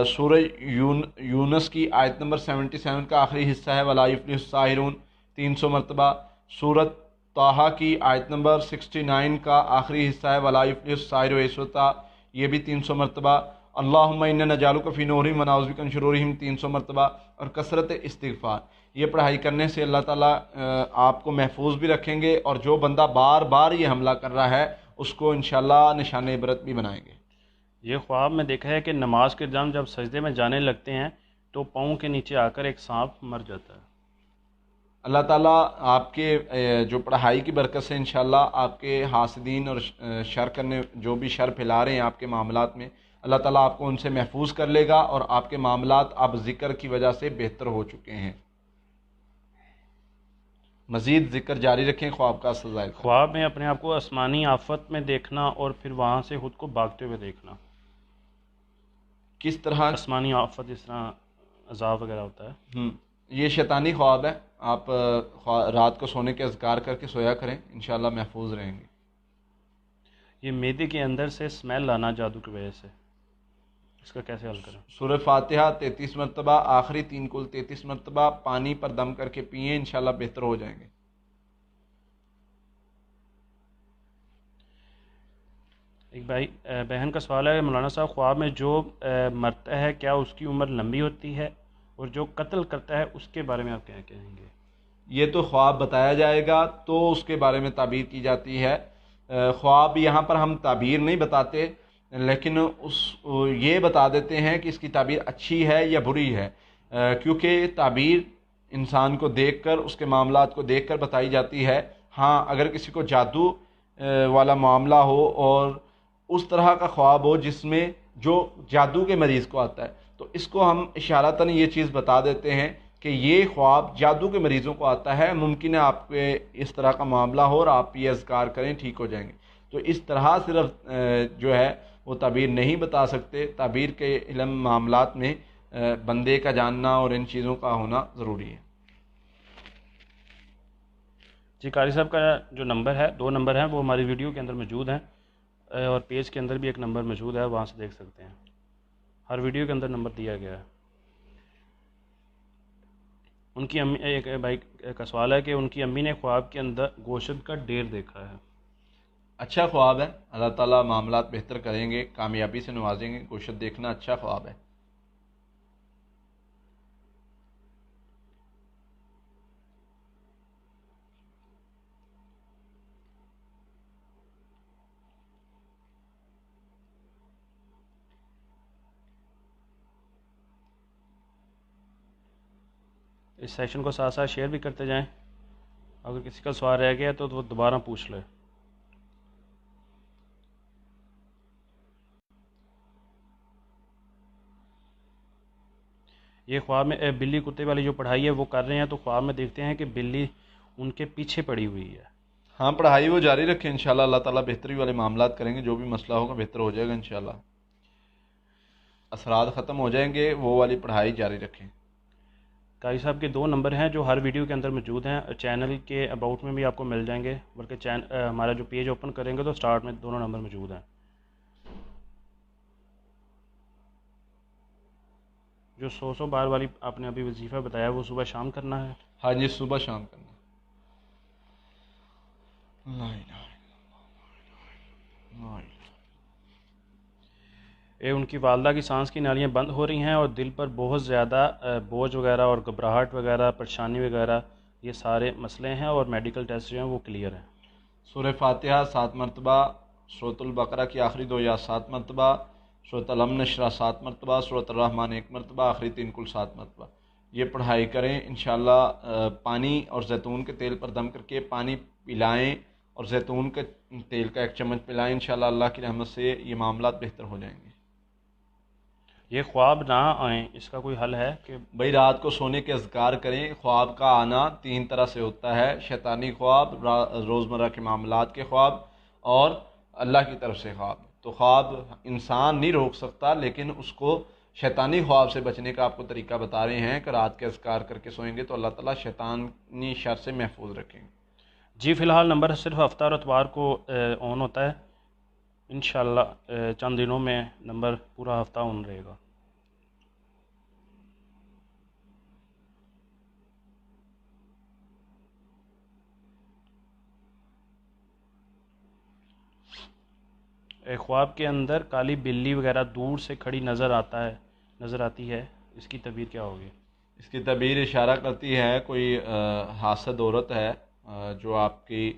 سورہ یونس کی آیت نمبر 77 کا آخری حصہ ہے ولا یفلح الساحرون 300 مرتبہ، سورۃ طٰہٰ کی آیت نمبر 69 کا آخری حصہ ہے ولا یفلح الساحر حیث اتی، یہ بھی 300 مرتبہ، اللہم انا نجعلک فی نحورہم ونعوذ بک من شرورہم 300 مرتبہ، اور کثرت استغفار۔ یہ پڑھائی کرنے سے اللہ تعالیٰ آپ کو محفوظ بھی رکھیں گے، اور جو بندہ بار بار یہ حملہ کر رہا ہے اس کو انشاءاللہ نشان عبرت بھی بنائیں گے۔ یہ خواب میں دیکھا ہے کہ نماز کے دوران جب سجدے میں جانے لگتے ہیں تو پاؤں کے نیچے آ کر ایک سانپ مر جاتا ہے۔ اللہ تعالیٰ آپ کے جو پڑھائی کی برکت سے انشاءاللہ آپ کے حاسدین اور شر کرنے، جو بھی شر پھیلا رہے ہیں آپ کے معاملات میں، اللہ تعالیٰ آپ کو ان سے محفوظ کر لے گا، اور آپ کے معاملات اب ذکر کی وجہ سے بہتر ہو چکے ہیں۔ مزید ذکر جاری رکھیں، خواب کا اثر ظاہر کریں۔ خواب میں اپنے آپ کو آسمانی آفت میں دیکھنا اور پھر وہاں سے خود کو بھاگتے ہوئے دیکھنا۔ کس طرح؟ آسمانی آفت جس طرح عذاب وغیرہ ہوتا ہے۔ یہ شیطانی خواب ہے، آپ رات کو سونے کے اذکار کر کے سویا کریں، انشاءاللہ محفوظ رہیں گے۔ یہ معدے کے اندر سے اسمیل لانا جادو کی وجہ سے، اس کا کیسے حل کریں؟ سورہ فاتحہ 33 مرتبہ، آخری 3 کل 33 مرتبہ پانی پر دم کر کے پئیں، انشاءاللہ بہتر ہو جائیں گے۔ ایک بھائی بہن کا سوال ہے، مولانا صاحب خواب میں جو مرتا ہے کیا اس کی عمر لمبی ہوتی ہے، اور جو قتل کرتا ہے اس کے بارے میں آپ کیا کہیں گے؟ یہ تو خواب بتایا جائے گا تو اس کے بارے میں تعبیر کی جاتی ہے۔ خواب یہاں پر ہم تعبیر نہیں بتاتے، لیکن یہ بتا دیتے ہیں کہ اس کی تعبیر اچھی ہے یا بری ہے، کیونکہ تعبیر انسان کو دیکھ کر، اس کے معاملات کو دیکھ کر بتائی جاتی ہے۔ ہاں، اگر کسی کو جادو والا معاملہ ہو اور اس طرح کا خواب ہو جس میں جو جادو کے مریض کو آتا ہے، تو اس کو ہم اشارتاً یہ چیز بتا دیتے ہیں کہ یہ خواب جادو کے مریضوں کو آتا ہے، ممکن ہے آپ کے اس طرح کا معاملہ ہو اور آپ یہ اذکار کریں، ٹھیک ہو جائیں گے۔ تو اس طرح صرف جو ہے وہ تعبیر نہیں بتا سکتے، تعبیر کے علم معاملات میں بندے کا جاننا اور ان چیزوں کا ہونا ضروری ہے۔ جی، قاری صاحب کا جو نمبر ہے، 2 نمبر ہیں، وہ ہماری ویڈیو کے اندر موجود ہیں، اور پیج کے اندر بھی ایک نمبر موجود ہے، وہاں سے دیکھ سکتے ہیں، ہر ویڈیو کے اندر نمبر دیا گیا ہے۔ ان کی امی، ایک بھائی کا سوال ہے کہ ان کی امی نے خواب کے اندر گوشت کا ڈھیر دیکھا ہے۔ اچھا خواب ہے، اللہ تعالیٰ معاملات بہتر کریں گے، کامیابی سے نوازیں گے، گوشت دیکھنا اچھا خواب ہے۔ اس سیشن کو ساتھ ساتھ شیئر بھی کرتے جائیں. اگر کسی کا سوال رہ گیا تو وہ دوبارہ پوچھ لے. یہ خواب میں بلی کتے والی جو پڑھائی ہے وہ کر رہے ہیں، تو خواب میں دیکھتے ہیں کہ بلی ان کے پیچھے پڑی ہوئی ہے. ہاں پڑھائی وہ جاری رکھیں، انشاءاللہ اللہ تعالیٰ بہتری والے معاملات کریں گے، جو بھی مسئلہ ہوگا بہتر ہو جائے گا انشاءاللہ، اثرات ختم ہو جائیں گے، وہ والی پڑھائی جاری رکھیں. قاری صاحب کے 2 نمبر ہیں جو ہر ویڈیو کے اندر موجود ہیں، چینل کے اباؤٹ میں بھی آپ کو مل جائیں گے، بلکہ ہمارا جو پیج اوپن کریں گے تو سٹارٹ میں دونوں نمبر موجود ہیں. جو 100 بار والی آپ نے ابھی وظیفہ بتایا وہ صبح شام کرنا ہے. ہاں جی صبح شام کرنا. لا الہ الا اللہ، لا الہ. ان کی والدہ کی سانس کی نالیاں بند ہو رہی ہیں اور دل پر بہت زیادہ بوجھ وغیرہ اور گھبراہٹ وغیرہ پریشانی وغیرہ، یہ سارے مسئلے ہیں اور میڈیکل ٹیسٹ جو ہیں وہ کلیئر ہیں. سورہ فاتحہ 7 مرتبہ، سورۃ البقرہ کی آخری 2 یا 7 مرتبہ، سورۃ الم نشرہ 7 مرتبہ، سورۃ الرحمن 1 مرتبہ، آخری 3 کل 7 مرتبہ. یہ پڑھائی کریں انشاءاللہ. پانی اور زیتون کے تیل پر دم کر کے پانی پلائیں اور زیتون کے تیل کا 1 چمچ پلائیں، انشاءاللہ اللہ کی رحمت سے یہ معاملات بہتر ہو جائیں گے. یہ خواب نہ آئیں، اس کا کوئی حل ہے؟ کہ بھئی رات کو سونے کے اذکار کریں. خواب کا آنا 3 طرح سے ہوتا ہے: شیطانی خواب، روزمرہ کے معاملات کے خواب، اور اللہ کی طرف سے خواب. تو خواب انسان نہیں روک سکتا، لیکن اس کو شیطانی خواب سے بچنے کا آپ کو طریقہ بتا رہے ہیں کہ رات کے اذکار کر کے سوئیں گے تو اللہ تعالیٰ شیطانی شر سے محفوظ رکھیں گے. جی فی الحال نمبر صرف ہفتہ اور اتوار کو آن ہوتا ہے، انشاءاللہ چند دنوں میں نمبر پورا ہفتہ آن رہے گا. خواب کے اندر کالی بلی وغیرہ دور سے کھڑی نظر آتی ہے، اس کی تعبیر کیا ہوگی؟ اس کی تعبیر اشارہ کرتی ہے کوئی حاسد عورت ہے جو آپ کی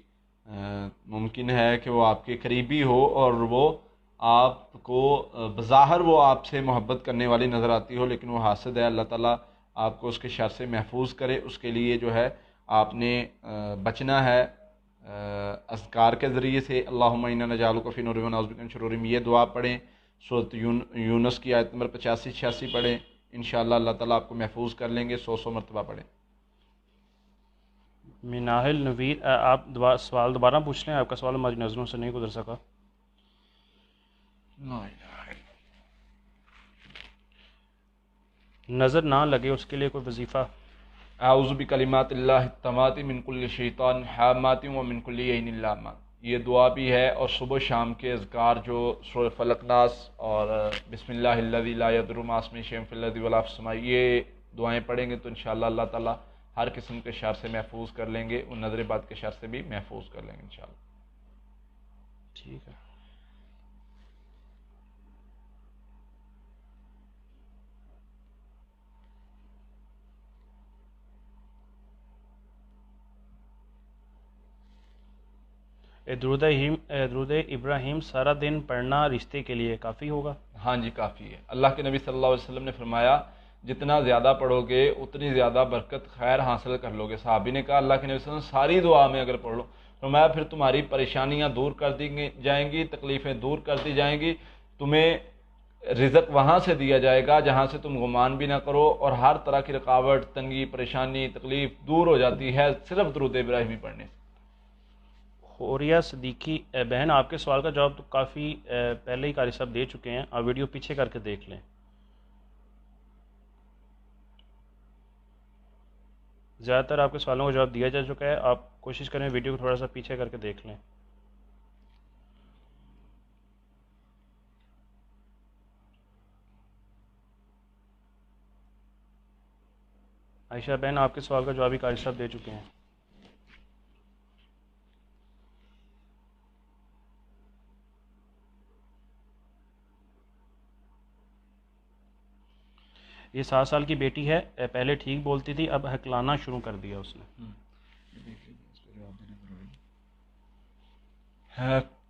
ممکن ہے کہ وہ آپ کے قریبی ہو اور وہ آپ کو بظاہر وہ آپ سے محبت کرنے والی نظر آتی ہو، لیکن وہ حاسد ہے. اللہ تعالیٰ آپ کو اس کے شر سے محفوظ کرے. اس کے لیے جو ہے آپ نے بچنا ہے اذکار کے ذریعے سے. اللہم انا نجعلک فی نحورہم ونعوذ بک من شرورہم، یہ دعا پڑھیں. سورۃ یونس کی آیت نمبر 85-86 پڑھیں، انشاءاللہ اللہ تعالیٰ آپ کو محفوظ کر لیں گے. 100 مرتبہ پڑھیں. مناہل نوید، آپ سوال دوبارہ پوچھ لیں، آپ کا سوال ہماری نظروں سے نہیں گزر سکا. نظر نہ لگے اس کے لیے کوئی وظیفہ؟ اعوذ بکلمات اللہ التامات من کل شیطان حامات ومن کل عین لامات، یہ دعا بھی ہے. اور صبح شام کے اذکار جو سورہ فلق ناس اور بسم اللہ الذی لا یضر مع اسمہ شیء فی الارض ولا فی السماء، یہ دعائیں پڑھیں گے تو انشاءاللہ اللہ تعالیٰ ہر قسم کے شر سے محفوظ کر لیں گے، ان نظر بد کے شر سے بھی محفوظ کر لیں گے انشاءاللہ. ٹھیک ہے. درود ابراہیم سارا دن پڑھنا رشتے کے لیے کافی ہوگا؟ ہاں جی کافی ہے. اللہ کے نبی صلی اللہ علیہ وسلم نے فرمایا جتنا زیادہ پڑھو گے اتنی زیادہ برکت خیر حاصل کر لو گے. صحابی نے کہا اللہ کے نبی صلی اللہ علیہ وسلم ساری دعا میں اگر پڑھ لو، فرمایا پھر تمہاری پریشانیاں دور کر دی جائیں گی، تکلیفیں دور کر دی جائیں گی، تمہیں رزق وہاں سے دیا جائے گا جہاں سے تم گمان بھی نہ کرو، اور ہر طرح کی رکاوٹ، تنگی، پریشانی، تکلیف دور ہو جاتی ہے صرف درود ابراہیمی پڑھنے سے. حوریہ صدیقی بہن، آپ کے سوال کا جواب تو کافی پہلے ہی قاری صاحب دے چکے ہیں، آپ ویڈیو پیچھے کر کے دیکھ لیں. زیادہ تر آپ کے سوالوں کا جواب دیا جا چکا ہے، آپ کوشش کریں ویڈیو کو تھوڑا سا پیچھے کر کے دیکھ لیں. عائشہ بہن، آپ کے سوال کا جواب بھی قاری صاحب دے چکے ہیں. یہ 7 سال کی بیٹی ہے، پہلے ٹھیک بولتی تھی، اب ہکلانا شروع کر دیا اس نے.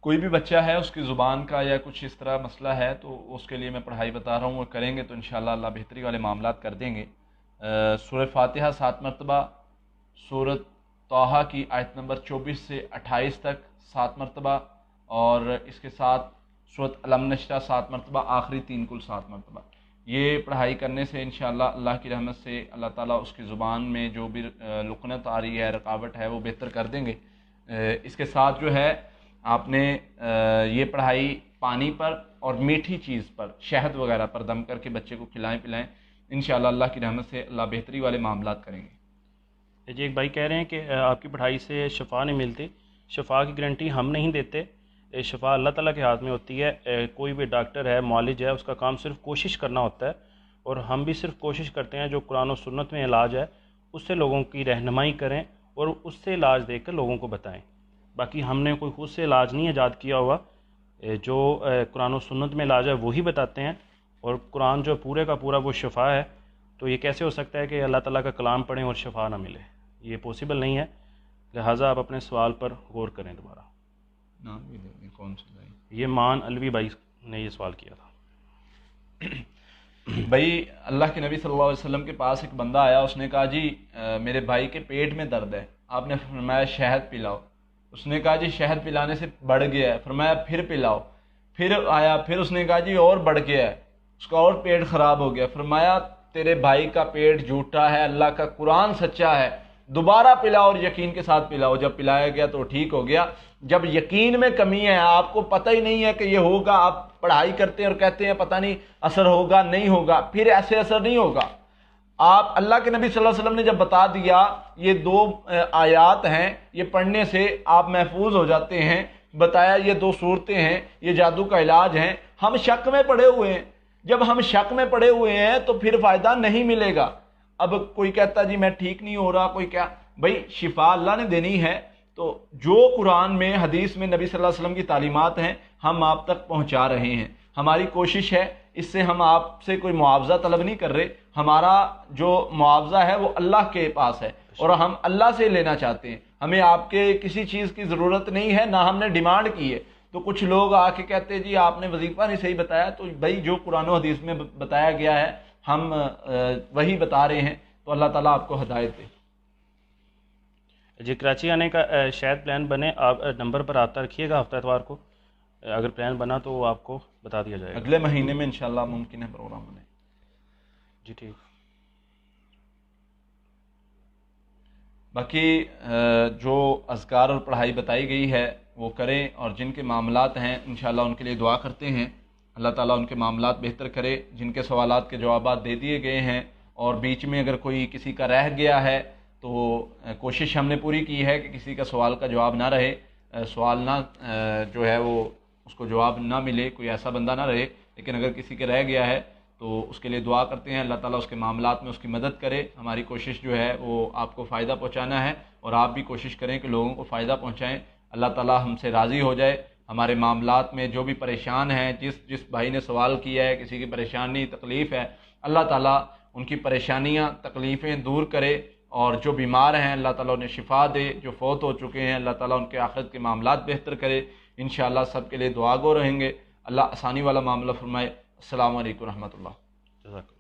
کوئی بھی بچہ ہے اس کی زبان کا یا کچھ اس طرح مسئلہ ہے تو اس کے لیے میں پڑھائی بتا رہا ہوں، وہ کریں گے تو انشاءاللہ اللہ بہتری والے معاملات کر دیں گے. سورہ فاتحہ 7 مرتبہ، سورۃ طٰہٰ کی آیت نمبر 24 سے 28 تک 7 مرتبہ، اور اس کے ساتھ سورۃ الم نشرہ 7 مرتبہ، آخری 3 کل 7 مرتبہ۔ یہ پڑھائی کرنے سے انشاءاللہ اللہ کی رحمت سے اللہ تعالیٰ اس کی زبان میں جو بھی لکنت آ رہی ہے، رکاوٹ ہے، وہ بہتر کر دیں گے۔ اس کے ساتھ جو ہے آپ نے یہ پڑھائی پانی پر اور میٹھی چیز پر، شہد وغیرہ پر دم کر کے بچے کو کھلائیں پلائیں، انشاءاللہ اللہ کی رحمت سے اللہ بہتری والے معاملات کریں گے۔ جی ایک بھائی کہہ رہے ہیں کہ آپ کی پڑھائی سے شفا نہیں ملتی، شفا کی گارنٹی ہم نہیں دیتے، شفا اللہ تعالیٰ کے ہاتھ میں ہوتی ہے۔ کوئی بھی ڈاکٹر ہے، معالج ہے، اس کا کام صرف کوشش کرنا ہوتا ہے، اور ہم بھی صرف کوشش کرتے ہیں جو قرآن و سنت میں علاج ہے اس سے لوگوں کی رہنمائی کریں اور اس سے علاج دے کر لوگوں کو بتائیں۔ باقی ہم نے کوئی خود سے علاج نہیں ایجاد کیا ہوا، جو قرآن و سنت میں علاج ہے وہی بتاتے ہیں، اور قرآن جو پورے کا پورا وہ شفا ہے۔ تو یہ کیسے ہو سکتا ہے کہ اللہ تعالیٰ کا کلام پڑھیں اور شفا نہ ملے؟ یہ پاسبل نہیں ہے، لہٰذا آپ اپنے سوال پر غور کریں دوبارہ۔ نام بھی دیں گے کون سا بھائی؟ یہ مان الوی بھائی نے یہ سوال کیا تھا۔ بھائی اللہ کے نبی صلی اللہ علیہ وسلم کے پاس ایک بندہ آیا، اس نے کہا جی میرے بھائی کے پیٹ میں درد ہے، آپ نے فرمایا شہد پلاؤ۔ اس نے کہا جی شہد پلانے سے بڑھ گیا ہے، فرمایا پھر پلاؤ۔ پھر آیا، پھر اس نے کہا جی اور بڑھ گیا ہے، اس کا اور پیٹ خراب ہو گیا، فرمایا تیرے بھائی کا پیٹ جھوٹا ہے، اللہ کا قرآن سچا ہے، دوبارہ پلاؤ اور یقین کے ساتھ پلاؤ۔ جب پلایا گیا تو ٹھیک ہو گیا۔ جب یقین میں کمی ہے، آپ کو پتہ ہی نہیں ہے کہ یہ ہوگا، آپ پڑھائی کرتے ہیں اور کہتے ہیں پتہ نہیں اثر ہوگا نہیں ہوگا، پھر ایسے اثر نہیں ہوگا۔ آپ اللہ کے نبی صلی اللہ علیہ وسلم نے جب بتا دیا یہ 2 آیات ہیں، یہ پڑھنے سے آپ محفوظ ہو جاتے ہیں، بتایا یہ 2 صورتیں ہیں، یہ جادو کا علاج ہیں، ہم شک میں پڑے ہوئے ہیں۔ جب ہم شک میں پڑے ہوئے ہیں تو پھر فائدہ نہیں ملے گا۔ اب کوئی کہتا جی میں ٹھیک نہیں ہو رہا، کوئی کیا، بھائی شفا اللہ نے دینی ہے، تو جو قرآن میں حدیث میں نبی صلی اللہ علیہ وسلم کی تعلیمات ہیں ہم آپ تک پہنچا رہے ہیں۔ ہماری کوشش ہے، اس سے ہم آپ سے کوئی معاوضہ طلب نہیں کر رہے، ہمارا جو معاوضہ ہے وہ اللہ کے پاس ہے اور ہم اللہ سے لینا چاہتے ہیں، ہمیں آپ کے کسی چیز کی ضرورت نہیں ہے، نہ ہم نے ڈیمانڈ کی ہے۔ تو کچھ لوگ آ کے کہتے ہیں جی آپ نے وظیفہ نہیں صحیح بتایا، تو بھائی جو قرآن و حدیث میں بتایا گیا ہے ہم وہی بتا رہے ہیں، تو اللہ تعالیٰ آپ کو ہدایت دے۔ جی کراچی آنے کا شاید پلان بنے، آپ نمبر پر رابطہ رکھیے گا، ہفتہ اتوار کو اگر پلان بنا تو آپ کو بتا دیا جائے گا۔ اگلے مہینے میں انشاءاللہ ممکن ہے پروگرام بنے۔ جی ٹھیک۔ باقی جو اذکار اور پڑھائی بتائی گئی ہے وہ کریں، اور جن کے معاملات ہیں انشاءاللہ ان کے لیے دعا کرتے ہیں، اللہ تعالیٰ ان کے معاملات بہتر کرے۔ جن کے سوالات کے جوابات دے دیے گئے ہیں اور بیچ میں اگر کوئی کسی کا رہ گیا ہے تو کوشش ہم نے پوری کی ہے کہ کسی کا سوال کا جواب نہ رہے، سوال نہ جو ہے وہ اس کو جواب نہ ملے، کوئی ایسا بندہ نہ رہے، لیکن اگر کسی کے رہ گیا ہے تو اس کے لیے دعا کرتے ہیں، اللہ تعالیٰ اس کے معاملات میں اس کی مدد کرے۔ ہماری کوشش جو ہے وہ آپ کو فائدہ پہنچانا ہے، اور آپ بھی کوشش کریں کہ لوگوں کو فائدہ پہنچائیں، اللہ تعالیٰ ہم سے راضی ہو جائے۔ ہمارے معاملات میں جو بھی پریشان ہیں، جس بھائی نے سوال کیا ہے، کسی کی پریشانی تکلیف ہے، اللہ تعالیٰ ان کی پریشانیاں تکلیفیں دور کرے، اور جو بیمار ہیں اللہ تعالیٰ انہیں شفا دے، جو فوت ہو چکے ہیں اللہ تعالیٰ ان کے آخرت کے معاملات بہتر کرے۔ انشاءاللہ سب کے لیے دعا گو رہیں گے، اللہ آسانی والا معاملہ فرمائے۔ السلام علیکم ورحمۃ اللہ۔ جزاک اللہ۔